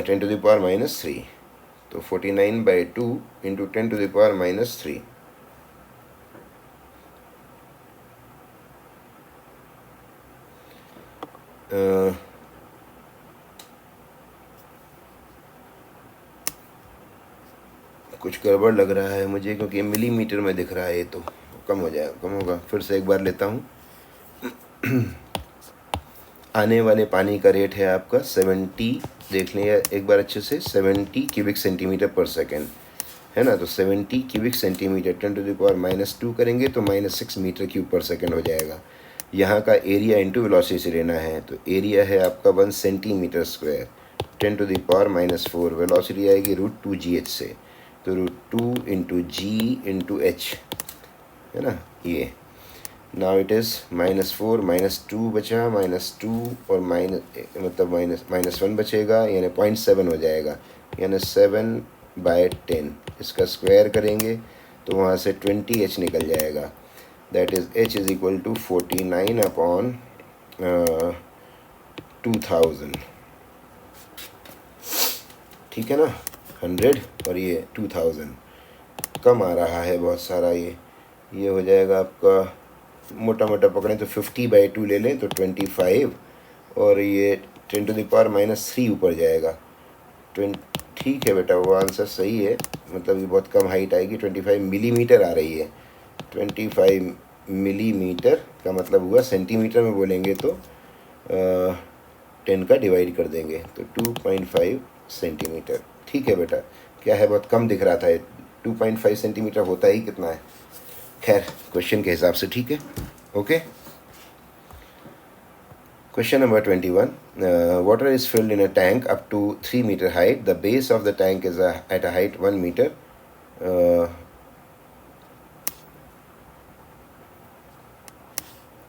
10⁻⁻3, तो 49/2 × 10⁻⁻3, कुछ गड़बड़ लग रहा है मुझे, क्योंकि मिलीमीटर में दिख रहा है ये, तो कम हो जाएगा, कम होगा। फिर से एक बार लेता हूँ। आने वाले पानी का रेट है आपका 70, देख लें एक बार अच्छे से, 70 क्यूबिक सेंटीमीटर पर सेकेंड, है ना। तो 70 क्यूबिक सेंटीमीटर 10⁻⁻2 करेंगे तो -6 मीटर क्यूब पर सेकेंड हो जाएगा। यहाँ का एरिया इंटू वेलोसिटी से लेना है, तो एरिया है आपका 1 सेंटीमीटर स्क्वायर 10⁻⁻4, वेलोसिटी आएगी √2gh से, तो √2 × g × h, है ना ये। नाउ इट इज़ -4 -2 बचा, -2 और मतलब -1 बचेगा, यानी 0.7 हो जाएगा, यानी 7/10। इसका स्क्वायर करेंगे तो वहाँ से 20h निकल जाएगा, that is h is equal to 49/2000, ठीक है ना। 100 और ये 2000 कम आ रहा है बहुत सारा, ये हो जाएगा आपका, मोटा मोटा पकड़ें तो 50/2 ले लें तो 25, और ये 10⁻³ ऊपर जाएगा 20। ठीक है बेटा, वो आंसर सही है, मतलब ये बहुत कम हाइट आएगी, 25 मिलीमीटर आ रही है। 25 मिलीमीटर का मतलब हुआ, सेंटीमीटर में बोलेंगे तो 10 का डिवाइड कर देंगे तो 2.5 सेंटीमीटर। ठीक है बेटा, क्या है, बहुत कम दिख रहा था, 2.5 सेंटीमीटर होता ही कितना है, खैर क्वेश्चन के हिसाब से ठीक है। Okay, question number 21, water is filled in a tank up to 3 meter height. The base of the tank is at a height 1 meter.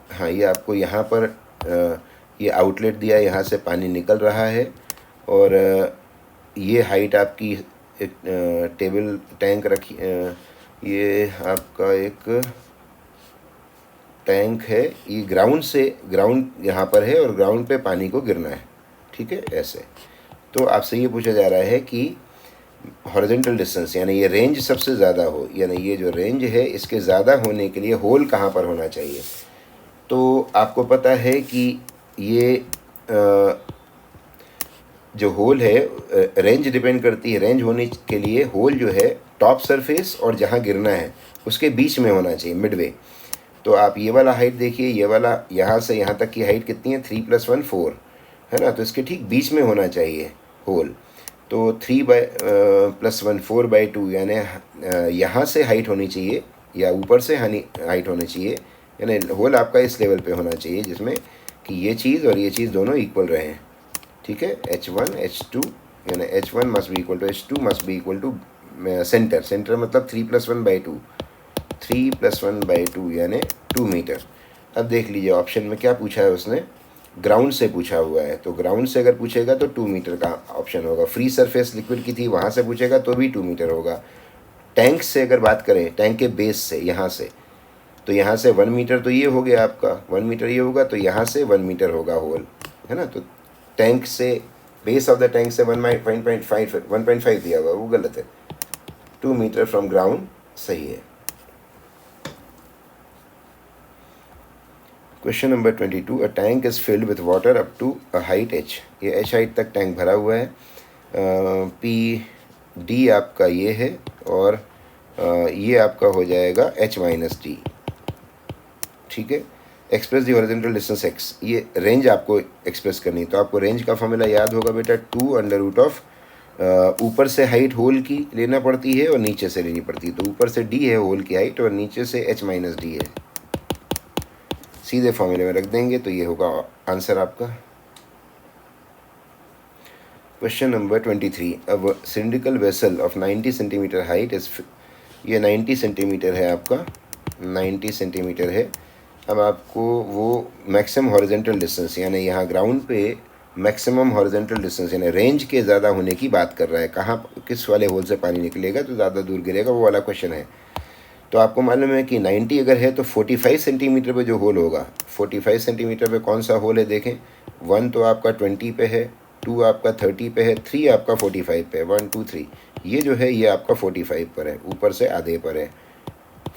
हाँ, ये आपको यहाँ पर ये आउटलेट दिया है, यहाँ से पानी निकल रहा है, और ये हाइट आपकी एक टेबल टैंक रखी, ये आपका एक टैंक है, ये ग्राउंड यहाँ पर है और ग्राउंड पे पानी को गिरना है, ठीक है ऐसे। तो आपसे ये पूछा जा रहा है कि हॉरिजॉन्टल डिस्टेंस, यानी ये रेंज सबसे ज़्यादा हो, यानी ये जो रेंज है इसके ज़्यादा होने के लिए होल कहाँ पर होना चाहिए। तो आपको पता है कि ये जो होल है, रेंज डिपेंड करती है, रेंज होने के लिए होल जो है टॉप सरफेस और जहाँ गिरना है उसके बीच में होना चाहिए, मिडवे। तो आप ये वाला हाइट देखिए, ये वाला यहाँ से यहाँ तक की हाइट कितनी है, 3 + 1 4, है ना। तो इसके ठीक बीच में होना चाहिए होल। तो 3 + 1 4/2, यानी यहाँ से हाइट होनी चाहिए या ऊपर से हाइट होनी चाहिए, यानी होल आपका इस लेवल पे होना चाहिए जिसमें कि ये चीज़ और ये चीज़ दोनों इक्वल रहें, ठीक है। H1 H2, यानी H1 must be equal to H2 must be equal to centre मतलब 3 + 1/2, 3 + 1/2 यानी 2 मीटर। अब देख लीजिए ऑप्शन में क्या पूछा है उसने, ग्राउंड से पूछा हुआ है, तो ग्राउंड से अगर पूछेगा तो 2 मीटर का ऑप्शन होगा। फ्री सरफेस लिक्विड की थी, वहाँ से पूछेगा तो भी 2 मीटर होगा। टैंक से अगर बात करें, टैंक के बेस से, यहाँ से, तो यहाँ से 1 मीटर तो ये हो गया आपका, 1 मीटर ये होगा, तो यहाँ से 1 मीटर होगा होल, है ना। तो टैंक से, बेस ऑफ द टैंक से 1.5 दिया हुआ, वो गलत है, 2 मीटर फ्रॉम ग्राउंड सही है। Question number 22, a tank is filled with water up to a height h, ये h हाइट तक टैंक भरा हुआ है। PD आपका ये है, और ये आपका हो जाएगा h-d, ठीक है। एक्सप्रेस दी हॉरिजॉन्टल डिस्टेंस x, ये रेंज आपको एक्सप्रेस करनी, तो आपको रेंज का फॉर्मूला याद होगा बेटा, 2√, ऊपर से हाइट होल की लेना पड़ती है और नीचे से लेनी पड़ती है। तो ऊपर से d है होल की हाइट और नीचे से h-d है, सीधे फॉर्मूले में रख देंगे तो ये होगा आंसर आपका। क्वेश्चन नंबर 23, अब cylindrical vessel of 90 centimetre height is, ये 90 सेंटीमीटर है आपका, 90 सेंटीमीटर है। अब आपको वो मैक्सिमम हॉरिजॉन्टल डिस्टेंस, यानी यहाँ ग्राउंड पे मैक्सिमम हॉरिजॉन्टल डिस्टेंस, यानी रेंज के ज़्यादा होने की बात कर रहा है, कहाँ किस वाले होल से पानी निकलेगा तो ज़्यादा दूर गिरेगा, वो वाला क्वेश्चन है। तो आपको मालूम है कि 90 अगर है तो 45 सेंटीमीटर पे जो होल होगा, 45 सेंटीमीटर पे कौन सा होल है देखें, 1 तो आपका 20 पे है, 2 आपका 30 पे है, 3 आपका 45 पे है, 1 2 3, ये जो है ये आपका 45 पर है, ऊपर से आधे पर है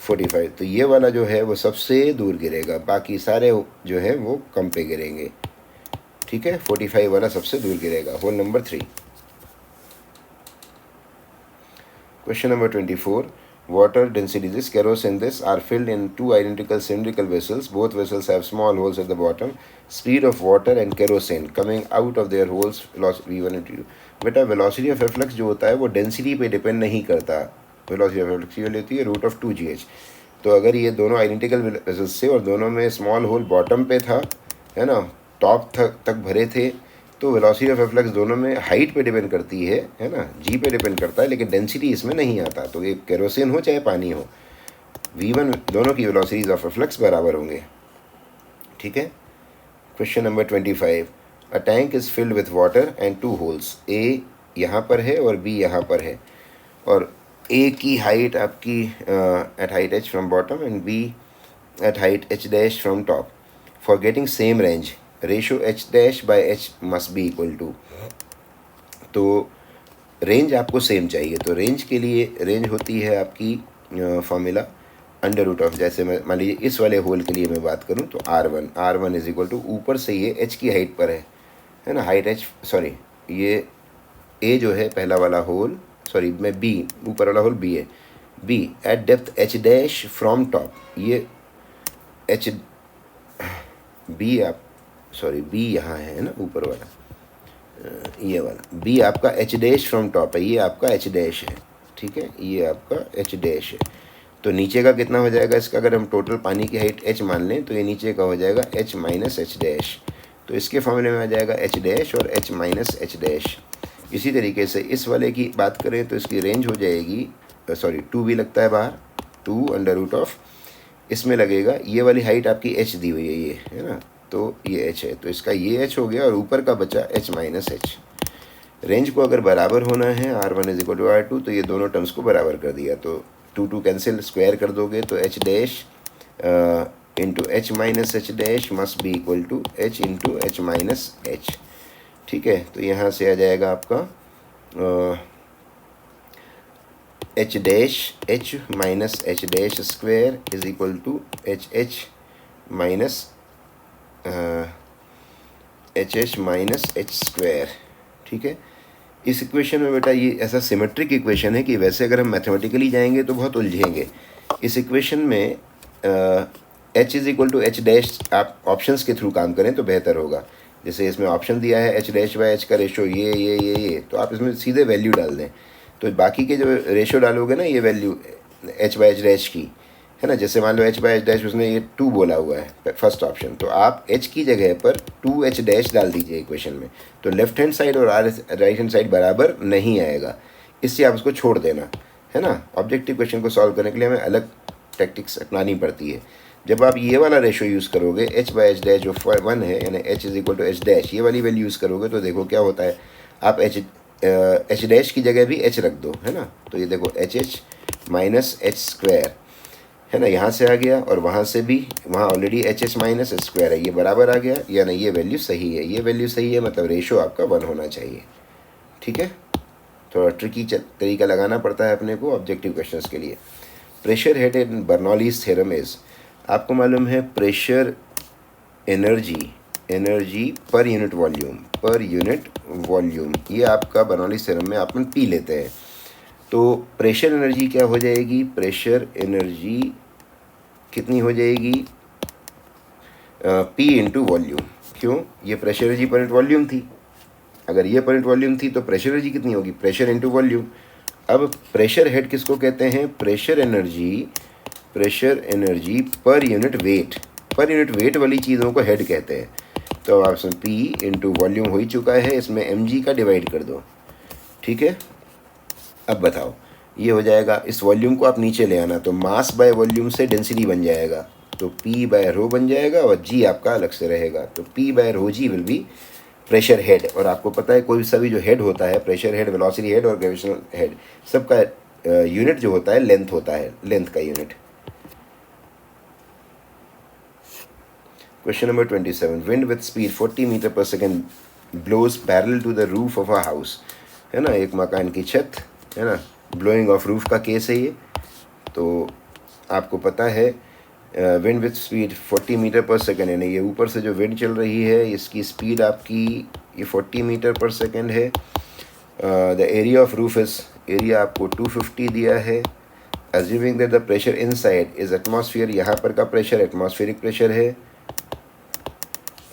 45। तो ये वाला जो है वो सबसे दूर गिरेगा, बाकी सारे जो है वो कम पे गिरेंगे, ठीक है। 45 वाला सबसे दूर गिरेगा, hole number 3। Question number 24, water density this kerosene this are filled in two identical cylindrical vessels. Both vessels have small holes at the bottom. Speed of water and kerosene coming out of their holes velocity v1 and v2. बेटा वेलोसिटी ऑफ एफ्लक्स जो होता है वो डेंसिटी पे डिपेंड नहीं करता. वेलोसिटी ऑफ एफ्लक्स ये होती है √2gh. तो अगर ये दोनों आइडेंटिकल वेसल्स से और दोनों में स्मॉल होल बॉटम पे था, है ना, टॉप तक भरे थे, तो वेलोसिटी ऑफ एफ्लक्स दोनों में हाइट पे डिपेंड करती है ना, जी पे डिपेंड करता है, लेकिन डेंसिटी इसमें नहीं आता. तो ये केरोसिन हो चाहे पानी हो, v1 दोनों की वेलोसिटीज ऑफ एफ्लक्स बराबर होंगे. ठीक है. Question number 25. A tank is filled with water and two holes. A यहाँ पर है और बी यहाँ पर है, और ए की हाइट आपकी at height h from bottom and B at height h dash from top. For getting same range ratio h dash by h must be equal to. तो रेंज आपको सेम चाहिए. तो रेंज के लिए रेंज होती है आपकी फॉर्मूला √, जैसे मैं मान लीजिए इस वाले होल के लिए मैं बात करूं तो R1 इज इक्वल टू, ऊपर से ये h की हाइट पर है ना, हाइट h, सॉरी ये a जो है पहला वाला होल, सॉरी मैं b, ऊपर वाला होल b है, b eight depth h dash from top. ये h b आप सॉरी b यहाँ है ना, ऊपर वाला ये वाला b आपका h डैश फ्रॉम टॉप है, ये आपका h डैश है. ठीक है, ये आपका h डैश है. तो नीचे का कितना हो जाएगा इसका, अगर हम टोटल पानी की हाइट h मान लें तो ये नीचे का हो जाएगा h माइनस h डैश. तो इसके फॉर्मूले में आ जाएगा h डैश और h माइनस h डैश. इसी तरीके से इस वाले की बात करें तो इसकी रेंज हो जाएगी, सॉरी 2 भी लगता है बाहर, 2 √, इसमें लगेगा ये वाली हाइट आपकी h दी हुई है, ये है ना, तो ये h है, तो इसका ये h हो गया और ऊपर का बचा h माइनस h. रेंज को अगर बराबर होना है R1 is equal to R2, तो ये दोनों टर्म्स को बराबर कर दिया. तो 2 कैंसिल, स्क्वायर कर दोगे तो h dash into h minus h dash must be equal to h into h minus h. ठीक है, तो यहाँ से आ जाएगा आपका h dash h minus h dash square is equal to h minus h minus h square. ठीक है. इस इक्वेशन में बेटा ये ऐसा सिमेट्रिक इक्वेशन है कि वैसे अगर हम मैथमेटिकली जाएंगे तो बहुत उलझेंगे. इस इक्वेशन में h is equal to h dash आप ऑप्शंस के थ्रू काम करें तो बेहतर होगा. जैसे इसमें ऑप्शन दिया है h डैश बाई h का रेशो ये, तो आप इसमें सीधे वैल्यू डाल दें. तो बाकी के जो रेशो डालोगे ना, ये value h by h dash की, है ना, जैसे मान लो h बाई h डैश उसने ये 2 बोला हुआ है फर्स्ट ऑप्शन, तो आप h की जगह पर 2h डैश डाल दीजिए इक्वेशन में. तो लेफ्ट हैंड साइड और राइट हैंड साइड बराबर नहीं आएगा, इससे आप उसको छोड़ देना, है ना. ऑब्जेक्टिव क्वेश्चन को सॉल्व करने के लिए हमें अलग टैक्टिक्स अपनानी पड़ती है. जब आप ये वाला रेशो यूज़ करोगे h बाई h डैश जो 1 है, यानी h is equal to h dash, ये वाली वैल्यू यूज़ करोगे तो देखो क्या होता है. आप h डैश की जगह भी h रख दो, है ना, तो ये देखो h माइनस h स्क्वायर, है ना, यहाँ से आ गया और वहाँ से भी, वहाँ already h minus h square है, ये बराबर आ गया, यानी ये वैल्यू सही है. ये वैल्यू सही है मतलब रेशो आपका 1 होना चाहिए. ठीक है. थोड़ा ट्रिकी तरीका लगाना पड़ता है अपने को ऑब्जेक्टिव क्वेश्चंस के लिए. Pressure head in Bernoulli's theorem is, आपको मालूम है pressure energy per unit volume, ये आपका बर्नौलीज थ्योरम में अपन पी लेते हैं. तो प्रेशर एनर्जी क्या हो जाएगी, प्रेशर एनर्जी कितनी हो जाएगी, P इंटू वॉल्यूम. क्यों, ये pressure energy per unit volume थी, अगर ये पर यूनिट वॉल्यूम थी तो प्रेशर एनर्जी कितनी होगी, प्रेशर इंटू वॉल्यूम. अब प्रेशर हेड किसको कहते हैं, pressure energy per unit wait वाली चीज़ों को हेड कहते हैं. तो आप इसमें P इंटू वॉल्यूम हो ही चुका है, इसमें mg का डिवाइड कर दो. ठीक है. अब बताओ, ये हो जाएगा, इस वॉल्यूम को आप नीचे ले आना, तो मास बाय वॉल्यूम से डेंसिटी बन जाएगा, तो P बाय रो बन जाएगा और G आपका अलग से रहेगा. तो P by rho G will be pressure head. और आपको पता है कोई सा भी जो हेड होता है, प्रेशर हेड, वेलोसिटी हेड और ग्रेविटेशनल हेड, सबका यूनिट जो होता है लेंथ होता है, लेंथ का unit. Question number 27. Wind with speed 40 metre per second blows parallel to the roof of a house, है ना, एक मकान की छत, है ना, ब्लोइंग ऑफ रूफ का केस है ये. तो आपको पता है wind with speed 40 metre per second, यानी ये ऊपर से जो विंड चल रही है इसकी स्पीड आपकी ये 40 मीटर पर सेकेंड है. The area of roof is, area आपको 250 दिया है, assuming that the pressure inside is atmosphere, यहाँ पर का प्रेशर एटमॉस्फेरिक प्रेशर है,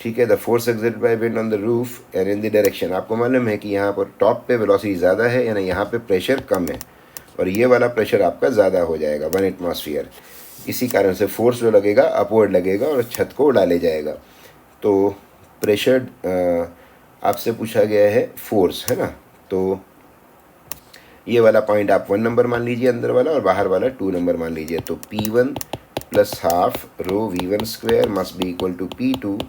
ठीक है। The force exerted by wind on the roof and in the direction, आपको मालूम है कि यहाँ पर टॉप पे वेलोसिटी ज़्यादा है, यानी यहाँ पे प्रेशर कम है, और ये वाला प्रेशर आपका ज़्यादा हो जाएगा 1 एटमॉस्फेयर। इसी कारण से फोर्स जो लगेगा अपवर्ड लगेगा और छत को उड़ा ले जाएगा। तो प्रेशर आपसे पूछा गया है फोर्स, है ना, तो ये वाला पॉइंट आप 1 नंबर मान लीजिए अंदर वाला, और बाहर वाला 2 नंबर मान लीजिए। तो P1 plus half rho V1 square must be equal to P2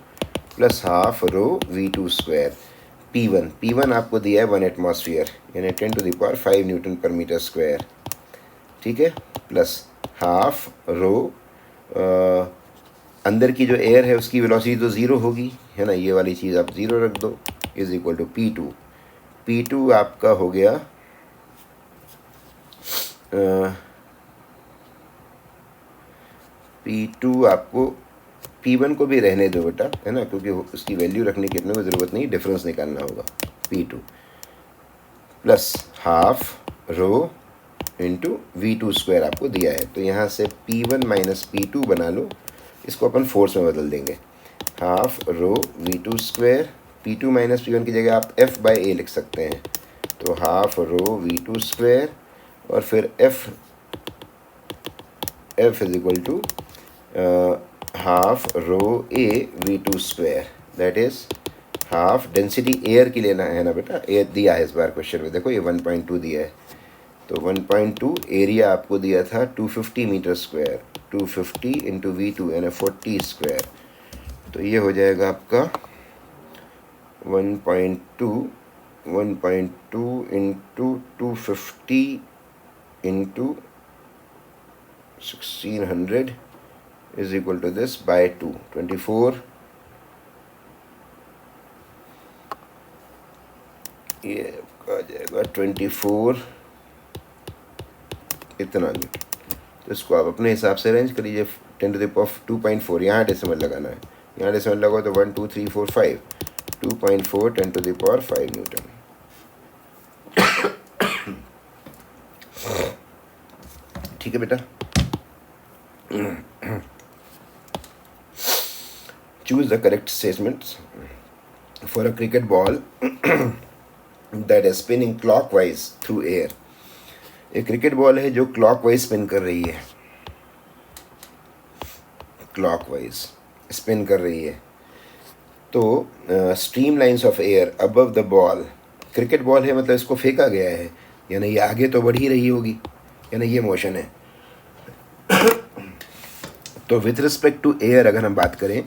plus half rho V2 square. P1 आपको दिया है 1 एटमॉस्फेयर, यानी 10⁵ न्यूटन पर मीटर स्क्वायर, ठीक है, प्लस हाफ रो अंदर की जो एयर है उसकी वेलोसिटी तो ज़ीरो होगी, है ना, ये वाली चीज़ आप ज़ीरो रख दो, इज़ इक्वल टू P2 आपका हो गया P2 आपको, P1 को भी रहने दो बेटा, है ना, क्योंकि उसकी वैल्यू रखने की अपने को ज़रूरत नहीं, डिफरेंस निकालना होगा। P2 plus half rho into V2 square आपको दिया है, तो यहाँ से P1 माइनस P2 बना लो, इसको अपन फोर्स में बदल देंगे, half rho V2 square, P2 minus P1 की जगह आप F/A लिख सकते हैं, तो हाफ रो V2 स्क्वायर और फिर F is equal to half rho A V2 square, that is half density air की लेना है ना बेटा, एयर दिया है इस बार क्वेश्चन में, देखो ये 1.2 दिया है, तो 1.2 एरिया आपको दिया था 250 मीटर स्क्वायर, 250 इंटू V2 यानी 40 स्क्वायर, तो ये हो जाएगा आपका 1.2 into 250 into 1600 is equal to this by 2, 24, ये आ जाएगा 24 इतना न्यूटन। तो इसको आप अपने हिसाब से अरेंज कर लीजिए, 10⁻².4, यहाँ डेसिमल लगाना है, यहाँ डेसिमल लगाओ तो 1 2 3 4 5, 2.4 10⁻5 न्यूटन। ठीक है बेटा, choose the correct statements for a cricket ball that is spinning clockwise through air. एक क्रिकेट बॉल है जो क्लॉकवाइज स्पिन कर रही है, क्लॉकवाइज स्पिन कर रही है, तो stream lines of air above the ball, cricket ball है मतलब इसको फेंका गया है, यानी ये आगे तो बढ़ ही रही होगी, यानी ये मोशन है। तो विथ रिस्पेक्ट टू एयर अगर हम बात करें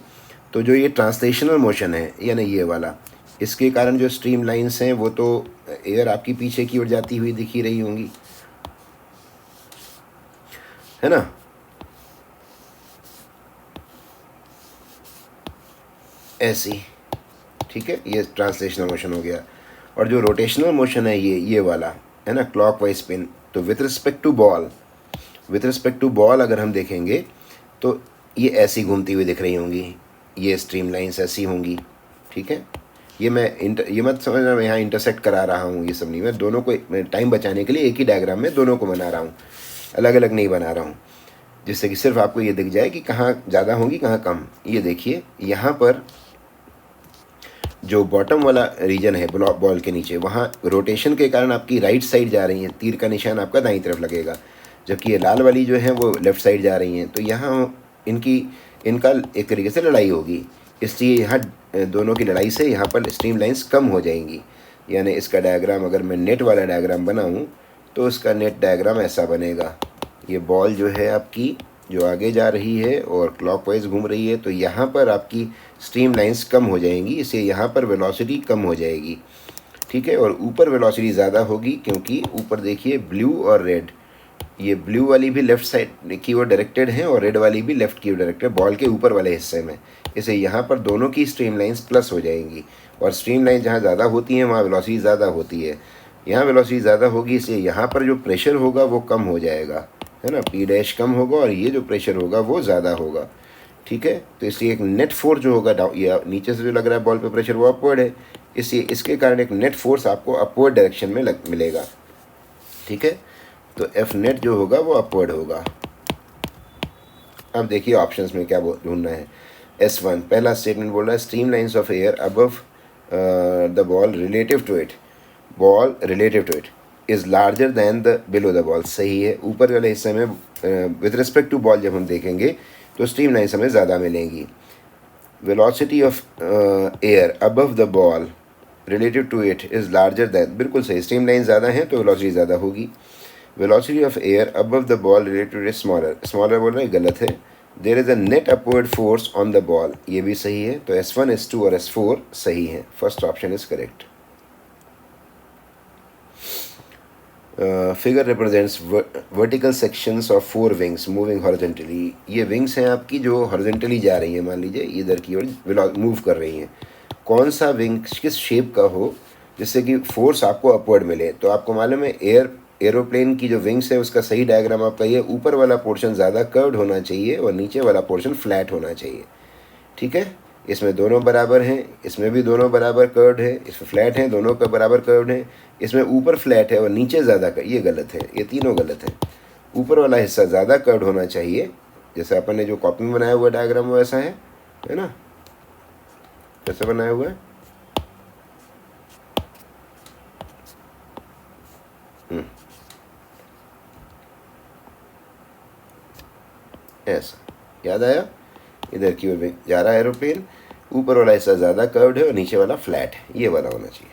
तो जो ये ट्रांसलेशनल मोशन है, यानी ये वाला, इसके कारण जो स्ट्रीम लाइंस हैं वो तो एयर आपकी पीछे की ओर जाती हुई दिख ही रही होंगी, है ना। ऐसी, ठीक है, ये ट्रांसलेशनल मोशन हो गया। और जो रोटेशनल मोशन है ये वाला, है ना, क्लॉकवाइज स्पिन, तो विथ रिस्पेक्ट टू बॉल अगर हम देखेंगे तो ये ऐसी घूमती हुई दिख रही होंगी, ये स्ट्रीम लाइंस ऐसी होंगी, ठीक है। ये मत समझना मैं यहाँ इंटरसेक्ट करा रहा हूँ, ये सब नहीं, मैं दोनों को टाइम बचाने के लिए एक ही डायग्राम में दोनों को बना रहा हूँ, अलग अलग नहीं बना रहा हूँ, जिससे कि सिर्फ आपको ये दिख जाए कि कहाँ ज़्यादा होंगी कहाँ कम। ये देखिए यहाँ पर जो बॉटम वाला रीजन है बॉल के नीचे, वहाँ रोटेशन के कारण आपकी राइट साइड जा रही है, तीर का निशान आपका दाईं तरफ लगेगा, जबकि ये लाल वाली जो है वो लेफ़्ट साइड जा रही हैं, तो यहाँ इनका एक तरीके से लड़ाई होगी, इसलिए यहाँ दोनों की लड़ाई से यहाँ पर स्ट्रीम लाइंस कम हो जाएंगी। यानी इसका डायग्राम अगर मैं नेट वाला डायग्राम बनाऊँ तो इसका नेट डायग्राम ऐसा बनेगा, ये बॉल जो है आपकी जो आगे जा रही है और क्लॉकवाइज घूम रही है, तो यहाँ पर आपकी स्ट्रीम लाइंस कम हो जाएंगी, इसलिए यहाँ पर वेलोसिटी कम हो जाएगी, ठीक है। और ऊपर वेलोसिटी ज़्यादा होगी क्योंकि ऊपर देखिए ब्लू और रेड, ये ब्लू वाली भी लेफ़्ट साइड की ओर डायरेक्टेड है और रेड वाली भी लेफ़्ट की ओर डायरेक्टेड, बॉल के ऊपर वाले हिस्से में, इसलिए यहाँ पर दोनों की स्ट्रीम लाइंस प्लस हो जाएंगी। और स्ट्रीम लाइन जहाँ ज़्यादा होती हैं वहाँ वेलोसिटी ज़्यादा होती है, यहाँ वेलोसिटी ज़्यादा होगी, इसलिए यहाँ पर जो प्रेशर होगा वो कम हो जाएगा, है ना, P' कम होगा और ये जो प्रेशर होगा वो ज़्यादा होगा, ठीक है। तो इसलिए एक नेट फोर्स जो होगा डाउन, या नीचे से जो लग रहा है बॉल पे प्रेशर वो अपवर्ड है, इसलिए इसके कारण एक नेट फोर्स आपको अपवर्ड डायरेक्शन में मिलेगा, ठीक है। तो एफ नेट जो होगा वो अपवर्ड होगा। अब देखिए ऑप्शंस में क्या ढूंढना है। S1 पहला स्टेटमेंट बोल रहा है stream lines of air above the ball relative to it, ball relative to it is larger than the below the ball. सही है, ऊपर वाले हिस्से में विद रिस्पेक्ट टू बॉल जब हम देखेंगे तो स्ट्रीम लाइन्स हमें ज़्यादा मिलेंगी। Velocity of air above the ball relative to it is larger than, बिल्कुल सही, स्ट्रीम लाइन ज़्यादा है तो वेलोसिटी ज़्यादा होगी। Velocity of air above the ball relative to it smaller, smaller बोल रहे हैं, गलत है। There is a net upward force on the ball, ये भी सही है। तो S1 S2 और S4 सही है। First option is correct. Figure represents vertical sections of 4 wings moving horizontally. ये विंग्स हैं आपकी जो हॉरिजॉन्टली जा रही हैं, मान लीजिए इधर की ओर मूव कर रही हैं। कौन सा विंग किस शेप का हो जिससे कि फोर्स आपको अपवर्ड मिले। तो आपको मालूम है एरोप्लेन की जो विंग्स है उसका सही डायग्राम आपका ये, ऊपर वाला पोर्शन ज़्यादा कर्व्ड होना चाहिए और नीचे वाला पोर्शन फ्लैट होना चाहिए। ठीक है, इसमें दोनों बराबर हैं, इसमें भी दोनों बराबर कर्व्ड है, इसमें फ्लैट हैं, दोनों का बराबर कर्व्ड है, इसमें ऊपर फ्लैट है और नीचे ज़्यादा कर्व, ये गलत है, ये तीनों गलत है। ऊपर वाला हिस्सा ज़्यादा कर्व्ड होना चाहिए, जैसे अपन ने जो कॉपी में बनाया हुआ डायग्राम वैसा है ना, कैसे बनाया हुआ है। ऐसा याद आया, इधर की ओर जा रहा है एरोप्लेन, ऊपर वाला हिस्सा ज़्यादा कर्व्ड है और नीचे वाला फ्लैट है, ये वाला होना चाहिए।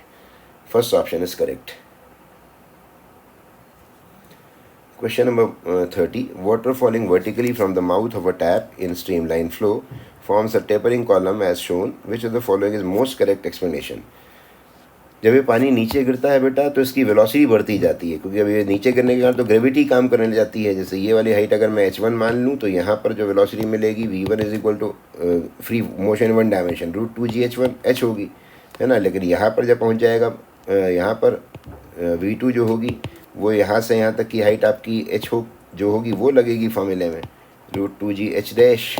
First option is correct. Question number 30. Water falling vertically from the mouth of a tap in streamline flow forms a tapering column as shown. Which of the following is most correct explanation? जब ये पानी नीचे गिरता है बेटा तो इसकी वेलोसिटी बढ़ती जाती है, क्योंकि अब ये नीचे गिरने के कारण तो ग्रेविटी काम करने लग जाती है। जैसे ये वाली हाइट अगर मैं h1 मान लूँ तो यहाँ पर जो वेलोसिटी मिलेगी v1 is equal to free motion one dimension √2gh1h होगी, है ना। लेकिन यहाँ पर जब पहुँच जाएगा यहाँ पर v2 जो होगी वो यहाँ से यहाँ तक की हाइट आपकी h जो होगी वो लगेगी फॉर्मूले में √2gh',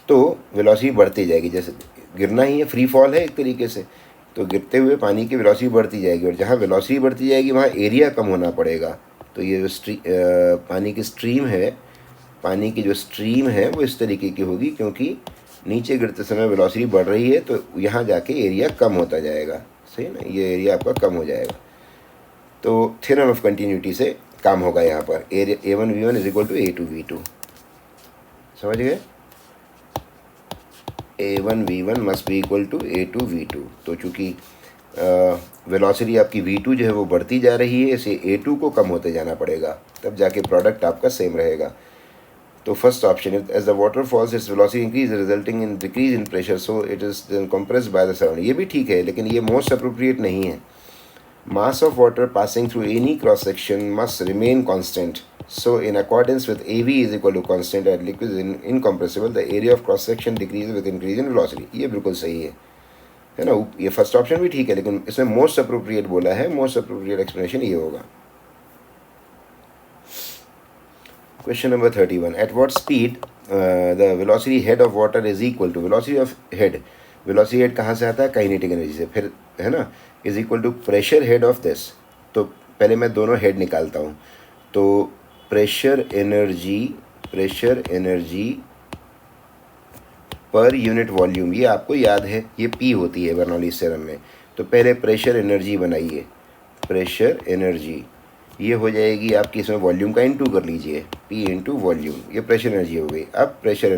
तो वेलोसिटी बढ़ती जाएगी। जैसे गिरना ही है, फ्री फॉल है एक तरीके से, तो गिरते हुए पानी की वेलोसिटी बढ़ती जाएगी, और जहाँ वेलोसिटी बढ़ती जाएगी वहाँ एरिया कम होना पड़ेगा। तो ये जो पानी की स्ट्रीम है, पानी की जो स्ट्रीम है वो इस तरीके की होगी, क्योंकि नीचे गिरते समय वेलोसिटी बढ़ रही है तो यहाँ जाके एरिया कम होता जाएगा। सही ना, ये एरिया आपका कम हो जाएगा। तो थ्योरम ऑफ कंटिन्यूटी से काम होगा यहाँ पर, A1V1 is equal to A2V2। समझ गए, A1V1 must be equal to A2V2। तो चूँकि वेलोसिटी आपकी V2 जो है वो बढ़ती जा रही है, इसे A2 को कम होते जाना पड़ेगा, तब जाके प्रोडक्ट आपका सेम रहेगा। तो first option is as the water falls its velocity increase resulting in decrease in pressure so it is compressed by the surrounding. ये भी ठीक है, लेकिन ये मोस्ट अप्रोप्रिएट नहीं है। Mass of water passing through any cross section must remain constant. So, in accordance with AV is equal to constant and liquid is incompressible, the area of cross section decreases with increase in velocity. ये बिल्कुल सही है ना। ये फर्स्ट ऑप्शन भी ठीक है, लेकिन इसमें मोस्ट अप्रोप्रिएट बोला है, मोस्ट अप्रोप्रिएट एक्सप्लेनेशन ये होगा। Question number 31. At what speed the velocity head of water is equal to velocity of head? Velocity head कहाँ से आता है, काइनेटिक एनर्जी से, फिर है ना, is equal to pressure head of this. तो पहले मैं दोनों हेड निकालता हूँ। तो pressure energy per unit volume, ये आपको याद है, ये P होती है बर्नौलीज थ्योरम में। तो पहले प्रेशर एनर्जी बनाइए, प्रेशर एनर्जी ये हो जाएगी आपकी, इसमें वॉल्यूम का इनटू कर लीजिए, P इंटू वॉल्यूम, ये प्रेशर एनर्जी हो गई। अब pressure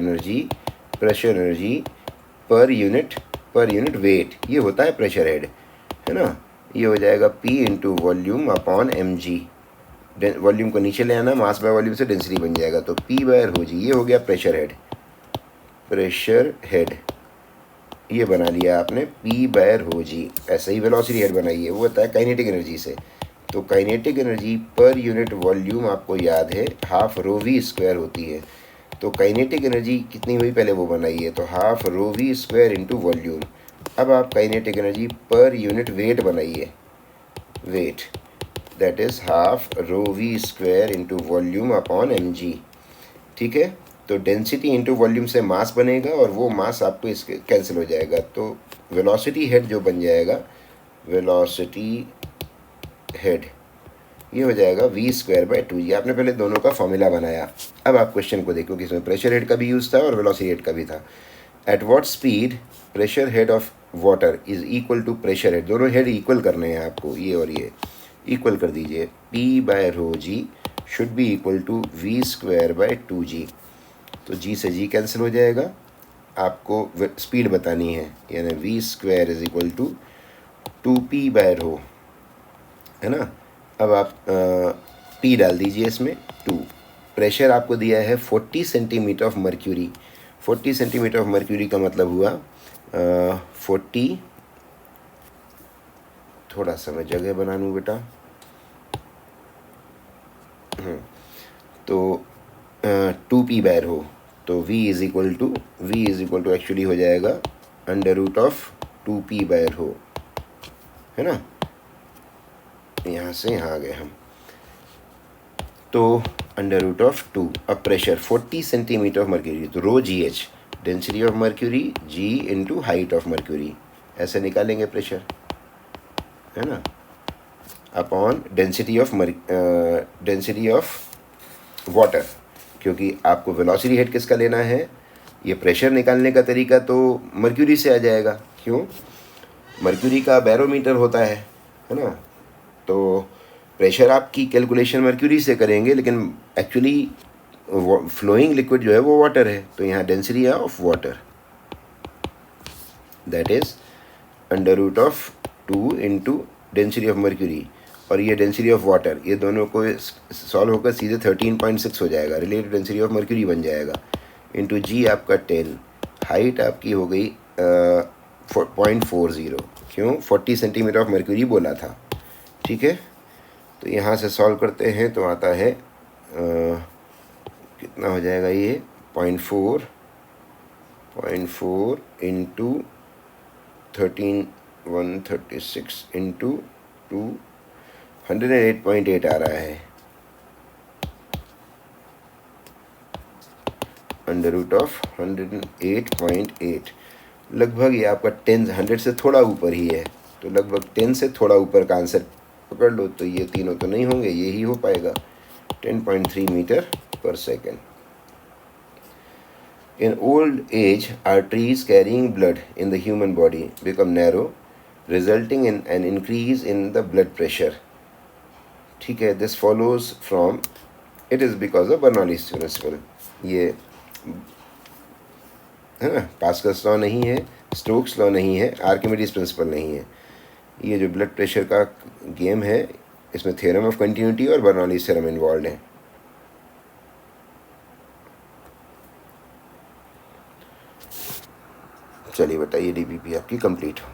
energy per unit wait, ये होता है प्रेशर हेड, है ना। ये हो जाएगा P into volume upon mg। Volume को नीचे ले आना, मास बाय वॉल्यूम से डेंसिटी बन जाएगा, तो P बाय rho g, ये हो गया प्रेशर हेड। ये बना लिया आपने P बाय rho g। ऐसे ही वेलोसिटी हेड बनाइए, वो होता है काइनेटिक एनर्जी से। तो kinetic energy per unit volume आपको याद है हाफ रो वी स्क्वायर होती है। तो काइनेटिक एनर्जी कितनी हुई पहले वो बनाइए, तो half rho V square into volume. अब आप kinetic energy per unit weight बनाइए, weight that is half rho V square into volume upon mg। ठीक है, तो डेंसिटी इंटू वॉल्यूम से मास बनेगा और वो मास आपको इसके कैंसिल हो जाएगा। तो वेलोसिटी हेड जो बन जाएगा, वेलोसिटी हेड ये हो जाएगा v²/2। ये आपने पहले दोनों का फॉर्मूला बनाया। अब आप क्वेश्चन को देखो कि इसमें प्रेशर हेड का भी यूज़ था और वेलोसिटी हेड का भी था। At what speed pressure head of water is equal to pressure head, दोनों हेड इक्वल करने हैं आपको, ये और ये इक्वल कर दीजिए। P/ρg should be equal to v²/2g। तो g से g कैंसिल हो जाएगा, आपको स्पीड बतानी है, यानी v² is equal to 2p/ρ, है ना। अब आप P डाल दीजिए इसमें 2। प्रेशर आपको दिया है 40 centimetre of mercury. 40 centimetre of mercury का मतलब हुआ 40, थोड़ा सा मैं जगह बना लूँ बेटा। तो 2p/ρ, तो v is equal to actually हो जाएगा √2p/ρ, है ना। यहाँ से यहाँ आ गए हम, तो √2। अब प्रेशर 40 सेंटीमीटर ऑफ मर्क्यूरी, तो ρgh density of mercury g into height of mercury, ऐसे निकालेंगे प्रेशर, है ना, अपॉन डेंसिटी ऑफ वाटर। क्योंकि आपको वेलोसिटी हेड किसका लेना है, ये प्रेशर निकालने का तरीका तो मर्क्यूरी से आ जाएगा। क्यों, मर्क्यूरी का बैरोमीटर होता है ना। तो प्रेशर आपकी कैलकुलेशन मर्क्यूरी से करेंगे, लेकिन एक्चुअली फ्लोइंग लिक्विड जो है वो वाटर है, तो यहाँ डेंसिटी है of water, that is √2 into density of mercury, और ये डेंसिटी ऑफ वाटर, ये दोनों को सॉल्व होकर सीधे 13.6 हो जाएगा, रिलेटिव डेंसिटी ऑफ मर्क्यूरी बन जाएगा, इंटू जी आपका 10, हाइट आपकी हो गई 0.40। क्यों, 40 सेंटीमीटर ऑफ मर्क्यूरी बोला था, ठीक है। तो यहाँ से सॉल्व करते हैं तो आता है कितना हो जाएगा, ये 0.4 इंटू 136 इंटू 2, 108.8 आ रहा है, √108.8। लगभग ये आपका 100 से थोड़ा ऊपर ही है, तो लगभग 10 से थोड़ा ऊपर का आंसर पकड़ लो। तो ये तीनों तो नहीं होंगे, ये ही हो पाएगा, 10.3 metre per second. In old age, arteries carrying blood in the human body become narrow, resulting in an increase in the blood pressure. ठीक है, this follows from, it is because of Bernoulli's principle। ये है ना, पास्कल्स लॉ नहीं है, स्टोक्स लॉ नहीं है, आर्किमिडीज प्रिंसिपल नहीं है। ये जो ब्लड प्रेशर का गेम है, इसमें थ्योरम ऑफ कंटिन्यूटी और बर्नौलीज थ्योरम इन्वॉल्व है। चलिए बेटा, ये डीपीपी आपकी कंप्लीट हो।